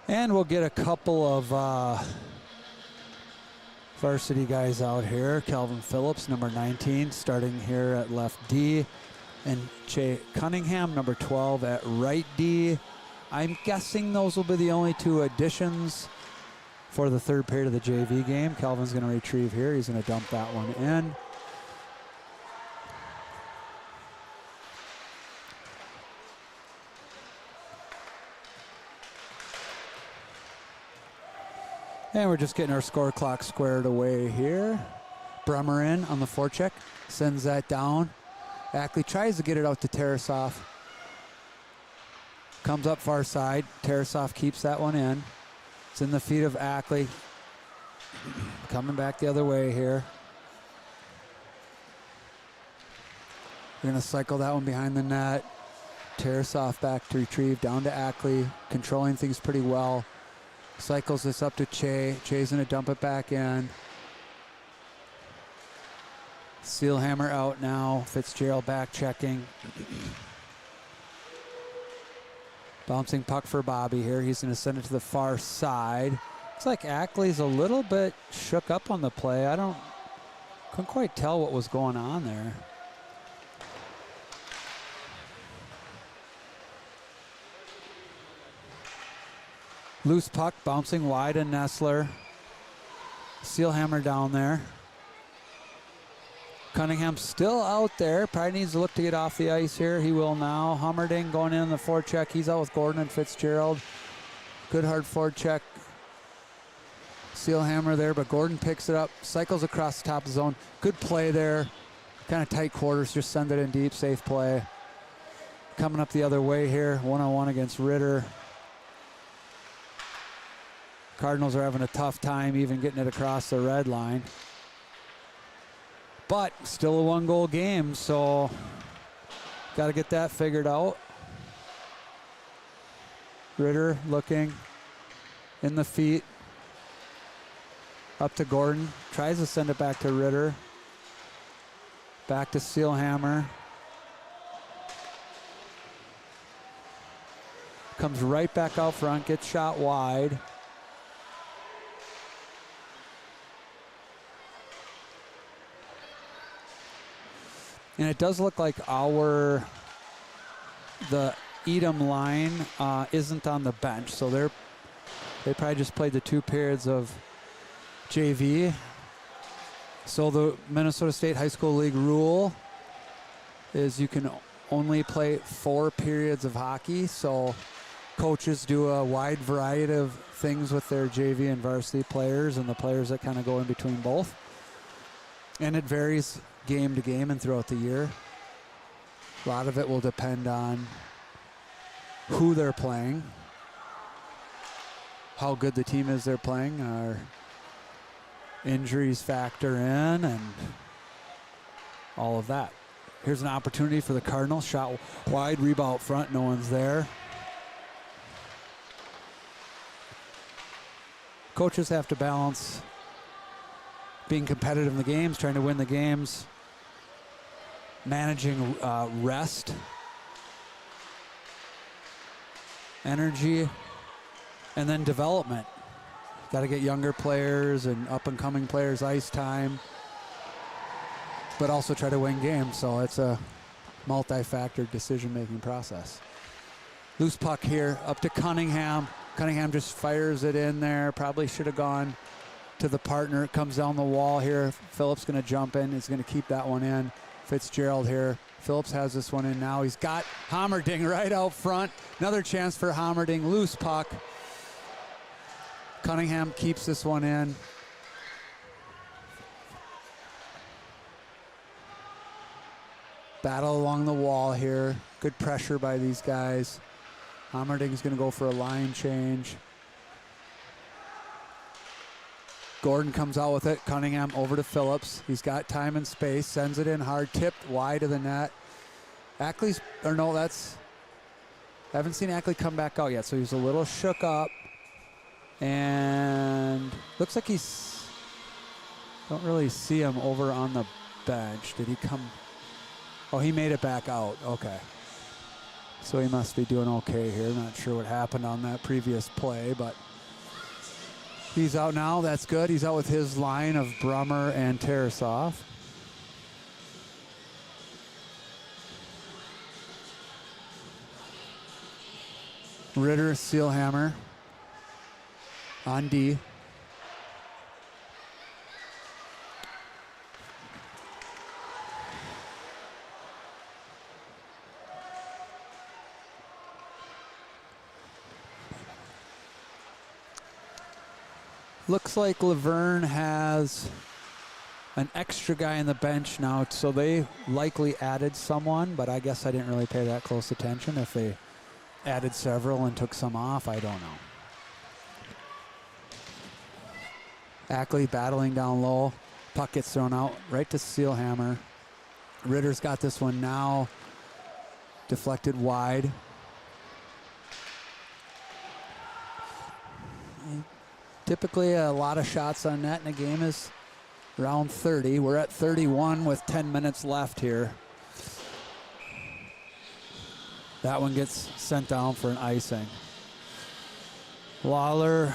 And we'll get a couple of varsity guys out here. Calvin Phillips, number 19, starting here at left D. And Che Cunningham, number 12, at right D. I'm guessing those will be the only two additions for the third period of the JV game. Calvin's going to retrieve here. He's going to dump that one in. And we're just getting our score clock squared away here. Bremer in on the forecheck, sends that down. Ackley tries to get it out to Tarasov. Comes up far side. Tarasov keeps that one in. It's in the feet of Ackley. Coming back the other way here. We're going to cycle that one behind the net. Tarasov back to retrieve, down to Ackley, controlling things pretty well. Cycles this up to Che. Che's going to dump it back in. Sealhammer out now. Fitzgerald back checking. Bouncing puck for Bobby here. He's going to send it to the far side. Looks like Ackley's a little bit shook up on the play. Couldn't quite tell what was going on there. Loose puck bouncing wide and Nestler. Sealhammer down there. Cunningham still out there. Probably needs to look to get off the ice here. He will now. Hummerding going in on the forecheck. He's out with Gordon and Fitzgerald. Good hard forecheck. Sealhammer there, but Gordon picks it up. Cycles across the top of the zone. Good play there. Kind of tight quarters. Just send it in deep. Safe play. Coming up the other way here. One-on-one against Ritter. Cardinals are having a tough time even getting it across the red line. But still a one-goal game, so got to get that figured out. Ritter looking in the feet. Up to Gordon. Tries to send it back to Ritter. Back to Sealhammer. Comes right back out front, gets shot wide. And it does look like the Edom line isn't on the bench. So they probably just played the 2 periods of JV. So the Minnesota State High School League rule is you can only play 4 periods of hockey. So coaches do a wide variety of things with their JV and varsity players and the players that kind of go in between both. And it varies game to game and throughout the year. A lot of it will depend on who they're playing, how good the team is they're playing, our injuries factor in, and all of that. Here's an opportunity for the Cardinals. Shot wide, rebound out front, no one's there. Coaches have to balance being competitive in the games, trying to win the games, managing rest, energy, and then development. Got to get younger players and up-and-coming players ice time, but also try to win games. So it's a multi-factor decision-making process. Loose puck here, up to Cunningham. Cunningham just fires it in there. Probably should have gone to the partner. It comes down the wall here. Phillips going to jump in. He's going to keep that one in. Fitzgerald here. Phillips has this one in now. He's got Hommerding right out front. Another chance for Hommerding. Loose puck. Cunningham keeps this one in. Battle along the wall here. Good pressure by these guys. Hommerding's going to go for a line change. Gordon comes out with it. Cunningham over to Phillips. He's got time and space. Sends it in hard. Tipped wide of the net. Ackley's, or no, that's, haven't seen Ackley come back out yet, so he's a little shook up. And looks like he's, don't really see him over on the bench. Did he come? Oh, he made it back out. Okay. So he must be doing okay here. Not sure what happened on that previous play, but he's out now. That's good. He's out with his line of Brummer and Tarasov. Ritter, Sealhammer on D. Looks like Luverne has an extra guy in the bench now, so they likely added someone, but I guess I didn't really pay that close attention. If they added several and took some off, I don't know. Ackley battling down low. Puck gets thrown out right to Sealhammer. Ritter's got this one now. Deflected wide. Typically a lot of shots on net in a game is around 30. We're at 31 with 10 minutes left here. That one gets sent down for an icing. Lawler,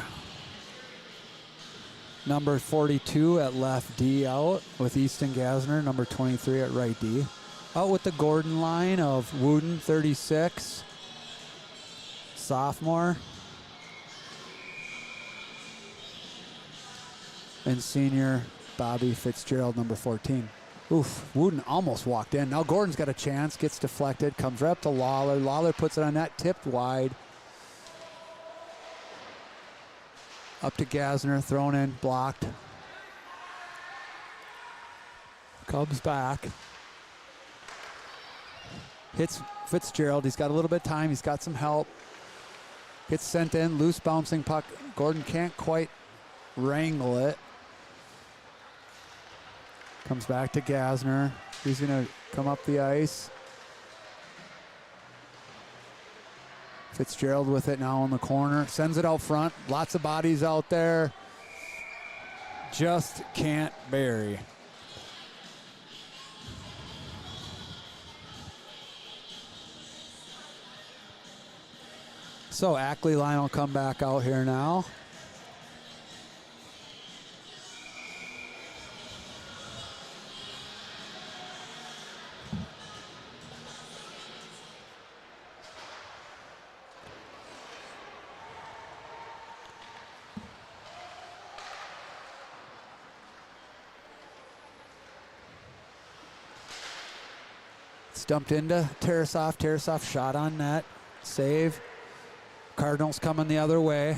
number 42 at left D out with Easton Gasner, number 23 at right D. Out with the Gordon line of Wooden, 36, sophomore. And senior Bobby Fitzgerald, number 14. Oof, Wooden almost walked in. Now Gordon's got a chance, gets deflected, comes right up to Lawler. Lawler puts it on net, tipped wide. Up to Gasner, thrown in, blocked. Comes back. Hits Fitzgerald, he's got a little bit of time, he's got some help. Gets sent in, loose bouncing puck. Gordon can't quite wrangle it. Comes back to Gasner. He's going to come up the ice. Fitzgerald with it now in the corner. Sends it out front. Lots of bodies out there. Just can't bury. So Ackley line will come back out here now. Dumped into Tarasov. Tarasov shot on net. Save. Cardinals coming the other way.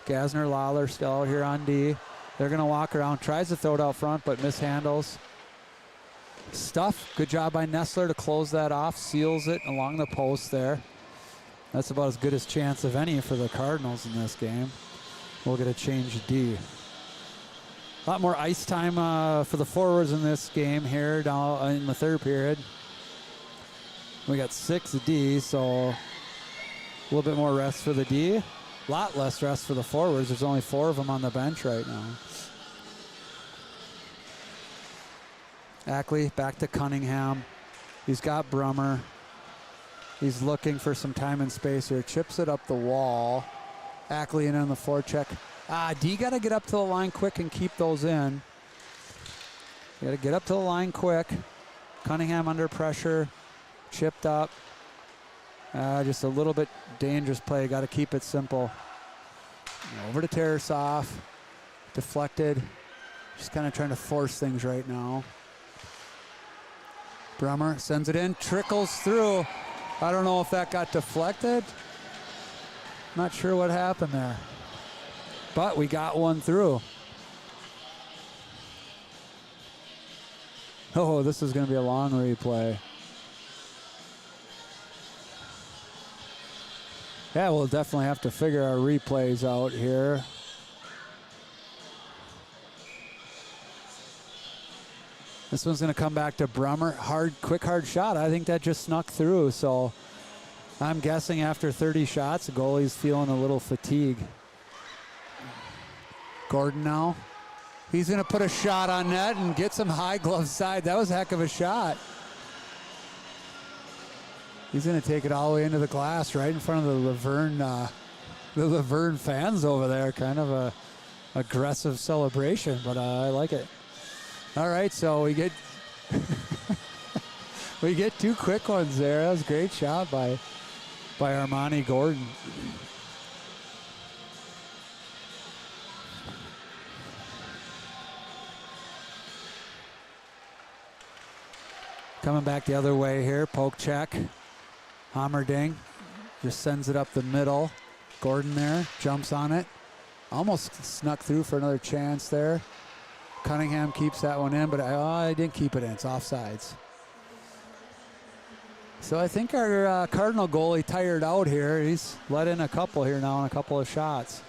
Gasner, Lawler still out here on D. They're going to walk around. Tries to throw it out front, but mishandles. Stuff. Good job by Nessler to close that off. Seals it along the post there. That's about as good as chance of any for the Cardinals in this game. We'll get a change of D. A lot more ice time for the forwards in this game here down in the third period. We got 6 D, so a little bit more rest for the D. A lot less rest for the forwards. There's only 4 of them on the bench right now. Ackley back to Cunningham. He's got Brummer. He's looking for some time and space here. Chips it up the wall. Ackley in on the forecheck. D got to get up to the line quick and keep those in. You got to get up to the line quick. Cunningham under pressure. Chipped up. Just a little bit dangerous play. Got to keep it simple. Over to Tarasov. Deflected. Just kind of trying to force things right now. Brummer sends it in. Trickles through. I don't know if that got deflected. Not sure what happened there. But we got one through. Oh, this is going to be a long replay. Yeah, we'll definitely have to figure our replays out here. This one's going to come back to Brummer. Quick, hard shot. I think that just snuck through. So I'm guessing after 30 shots, the goalie's feeling a little fatigue. Gordon now. He's going to put a shot on net and get some high glove side. That was a heck of a shot. He's going to take it all the way into the glass right in front of the Luverne fans over there. Kind of a aggressive celebration, but I like it. All right, so we get we get two quick ones there. That was a great shot by Armani Gordon. Coming back the other way here, poke check. Hammerding just sends it up the middle. Gordon there, jumps on it. Almost snuck through for another chance there. Cunningham keeps that one in, but I didn't keep it in. It's offsides. So I think our Cardinal goalie tired out here. He's let in a couple here now and a couple of shots.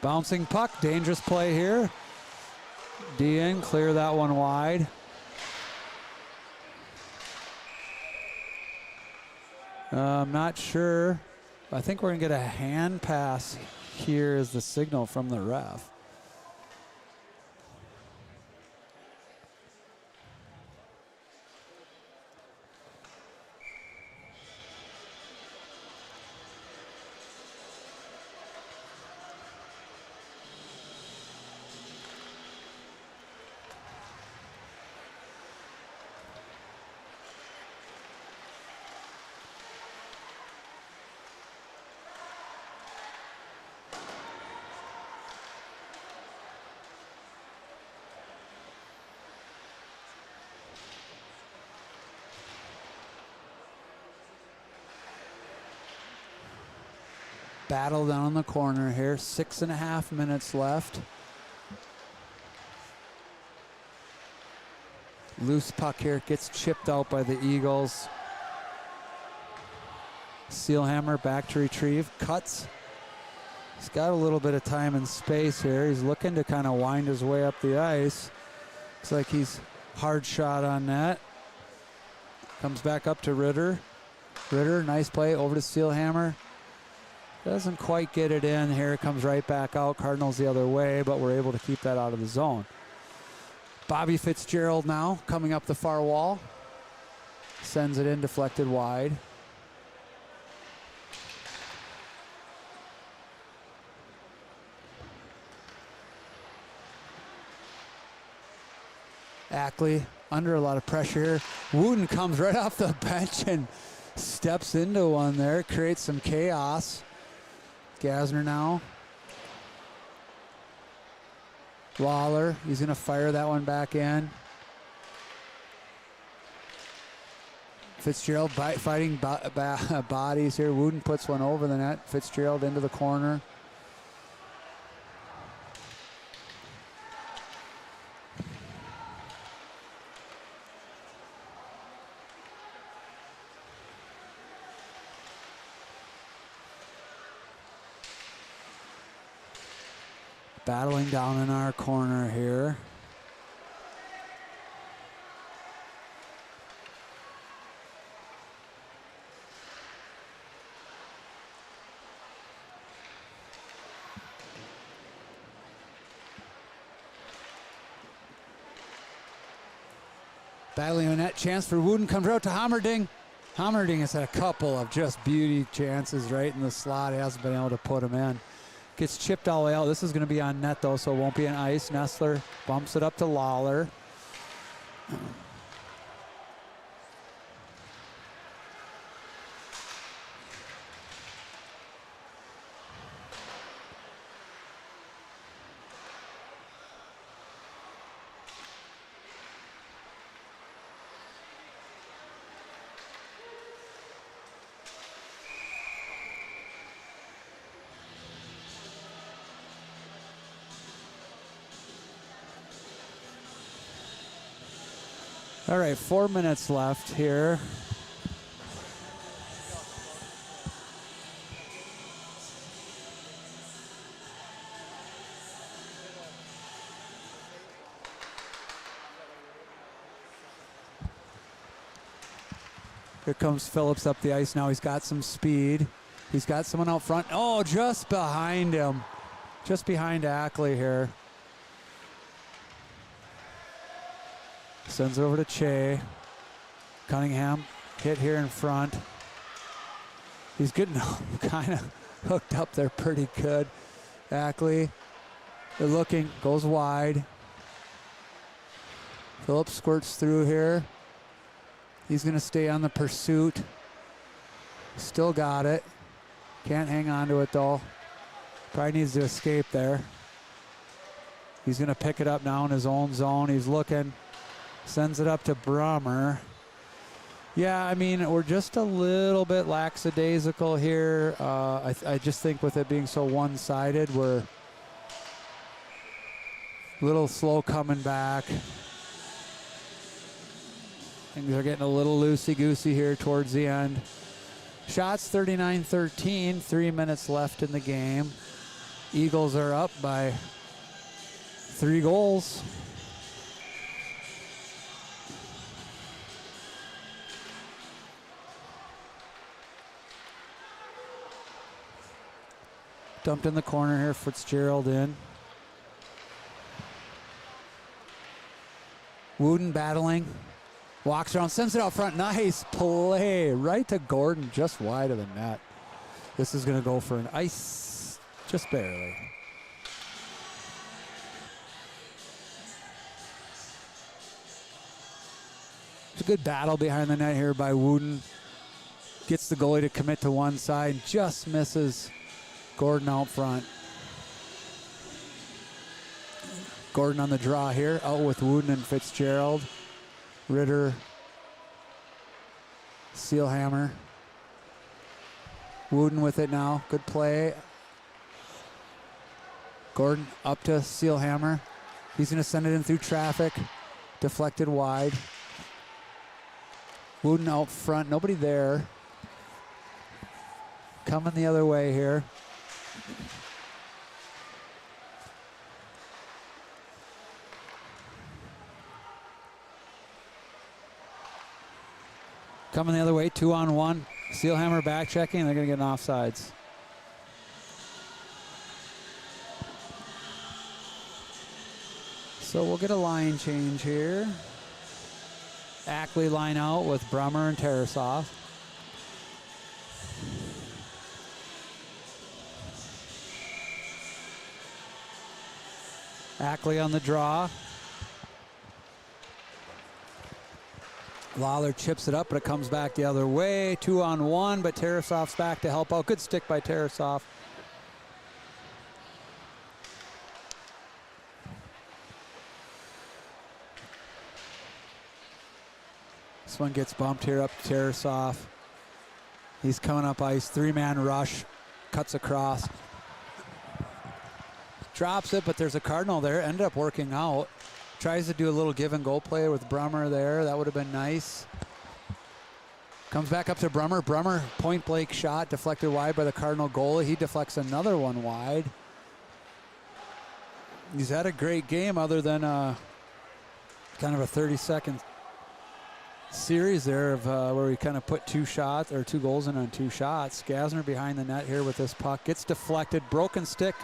Bouncing puck, dangerous play here. D-in, clear that one wide. I'm not sure. I think we're going to get a hand pass here as the signal from the ref. Battle down in the corner here. 6.5 minutes left. Loose puck here. Gets chipped out by the Eagles. Sealhammer back to retrieve. Cuts. He's got a little bit of time and space here. He's looking to kind of wind his way up the ice. Looks like he's hard shot on net. Comes back up to Ritter. Ritter, nice play over to Sealhammer. Doesn't quite get it in. Here it comes right back out. Cardinals the other way, but we're able to keep that out of the zone. Bobby Fitzgerald now coming up the far wall. Sends it in, deflected wide. Ackley under a lot of pressure here. Wooten comes right off the bench and steps into one there. Creates some chaos. Gasner now. Lawler, he's going to fire that one back in. Fitzgerald fighting bodies here. Wooten puts one over the net. Fitzgerald into the corner. Battling down in our corner here. Battling on that chance for Wooten, comes out to Hammerding. Hammerding has had a couple of just beauty chances right in the slot. He hasn't been able to put them in. Gets chipped all the way out. This is going to be on net, though, so it won't be on ice. Nestler bumps it up to Lawler. All right, 4 minutes left here. Here comes Phillips up the ice now. He's got some speed. He's got someone out front. Oh, just behind him. Just behind Ackley here. Sends it over to Che. Cunningham hit here in front. He's getting kind of hooked up there pretty good. Ackley, they're looking, goes wide. Phillips squirts through here. He's going to stay on the pursuit. Still got it. Can't hang on to it though. Probably needs to escape there. He's going to pick it up now in his own zone. He's looking. Sends it up to Brummer. Yeah, I mean, we're just a little bit lackadaisical here. I just think with it being so one-sided, we're a little slow coming back. Things are getting a little loosey-goosey here towards the end. Shots 39-13, 3 minutes left in the game. Eagles are up by 3 goals. Dumped in the corner here, Fitzgerald in. Wooden battling. Walks around, sends it out front. Nice play. Right to Gordon, just wide of the net. This is going to go for an ice, just barely. It's a good battle behind the net here by Wooden. Gets the goalie to commit to one side, just misses Gordon out front. Gordon on the draw here, out with Wooden and Fitzgerald. Ritter, Sealhammer. Wooden with it now, good play. Gordon up to Sealhammer. He's going to send it in through traffic. Deflected wide. Wooden out front, nobody there. Coming the other way here. Coming the other way, 2-on-1. Sealhammer back checking, they're going to get an offsides. So we'll get a line change here. Ackley line out with Brummer and Tarasov. Ackley on the draw. Lawler chips it up, but it comes back the other way. 2-on-1, but Tarasov's back to help out. Good stick by Tarasov. This one gets bumped here up to Tarasov. He's coming up ice. 3-man rush. Cuts across. Drops it, but there's a Cardinal there. Ended up working out. Tries to do a little give and go play with Brummer there. That would have been nice. Comes back up to Brummer. Brummer, point blank shot, deflected wide by the Cardinal goalie. He deflects another one wide. He's had a great game other than kind of a 30-second series there of where we kind of put 2 shots or 2 goals in on 2 shots. Gasner behind the net here with this puck. Gets deflected. Broken stick.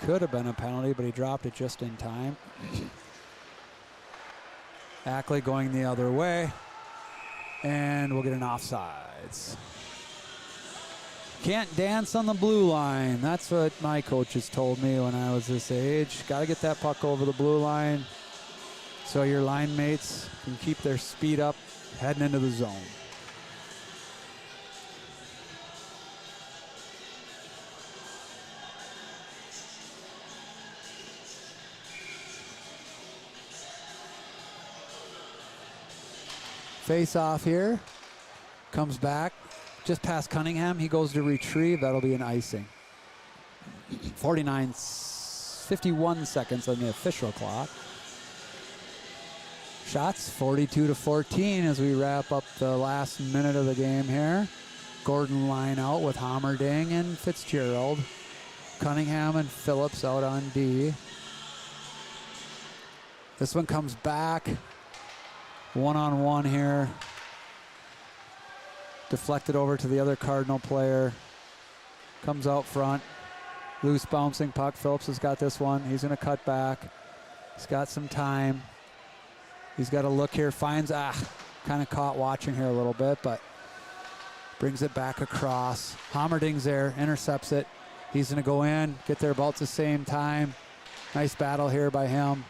Could have been a penalty, but he dropped it just in time. Ackley going the other way. And we'll get an offsides. Can't dance on the blue line. That's what my coaches told me when I was this age. Got to get that puck over the blue line so your line mates can keep their speed up heading into the zone. Face off here. Comes back. Just past Cunningham. He goes to retrieve. That'll be an icing. 51 seconds on the official clock. Shots 42-14 as we wrap up the last minute of the game here. Gordon line out with Hammerding and Fitzgerald. Cunningham and Phillips out on D. This one comes back. 1-on-1 here. Deflected over to the other Cardinal player. Comes out front. Loose bouncing puck. Phillips has got this one. He's going to cut back. He's got some time. He's got a look here. Finds, kind of caught watching here a little bit, but brings it back across. Hammerding's there, intercepts it. He's going to go in, get there about the same time. Nice battle here by him.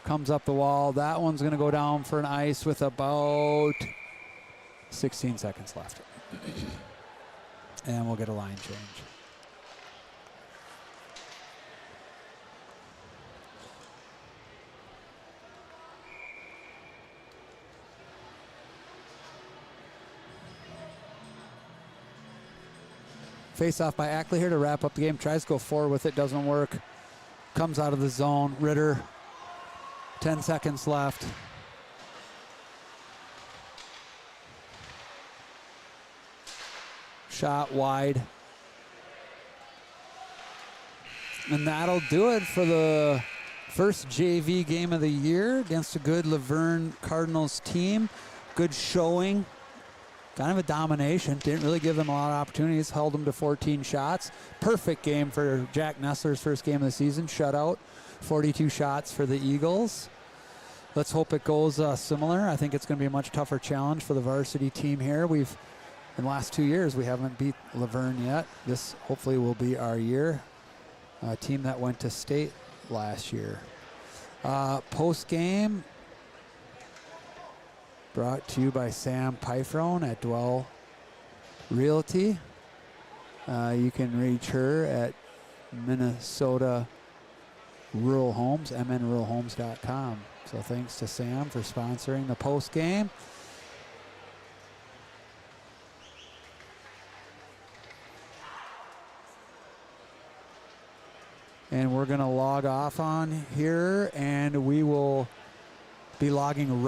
Comes up the wall. That one's going to go down for an ice with about 16 seconds left. And we'll get a line change. Face off by Ackley here to wrap up the game. Tries to go forward with it, doesn't work. Comes out of the zone. Ritter, 10 seconds left. Shot wide. And that'll do it for the first JV game of the year against a good Luverne Cardinals team. Good showing. Kind of a domination. Didn't really give them a lot of opportunities. Held them to 14 shots. Perfect game for Jack Nessler's first game of the season. Shutout. 42 shots for the Eagles. Let's hope it goes similar. I think it's going to be a much tougher challenge for the varsity team here. In the last 2 years, we haven't beat Luverne yet. This hopefully will be our year. A team that went to state last year. Post game. Brought to you by Sam Pyfrone at Dwell Realty. You can reach her at Minnesota Rural Homes, mnruralhomes.com. So thanks to Sam for sponsoring the post game. And we're going to log off on here, and we will be logging right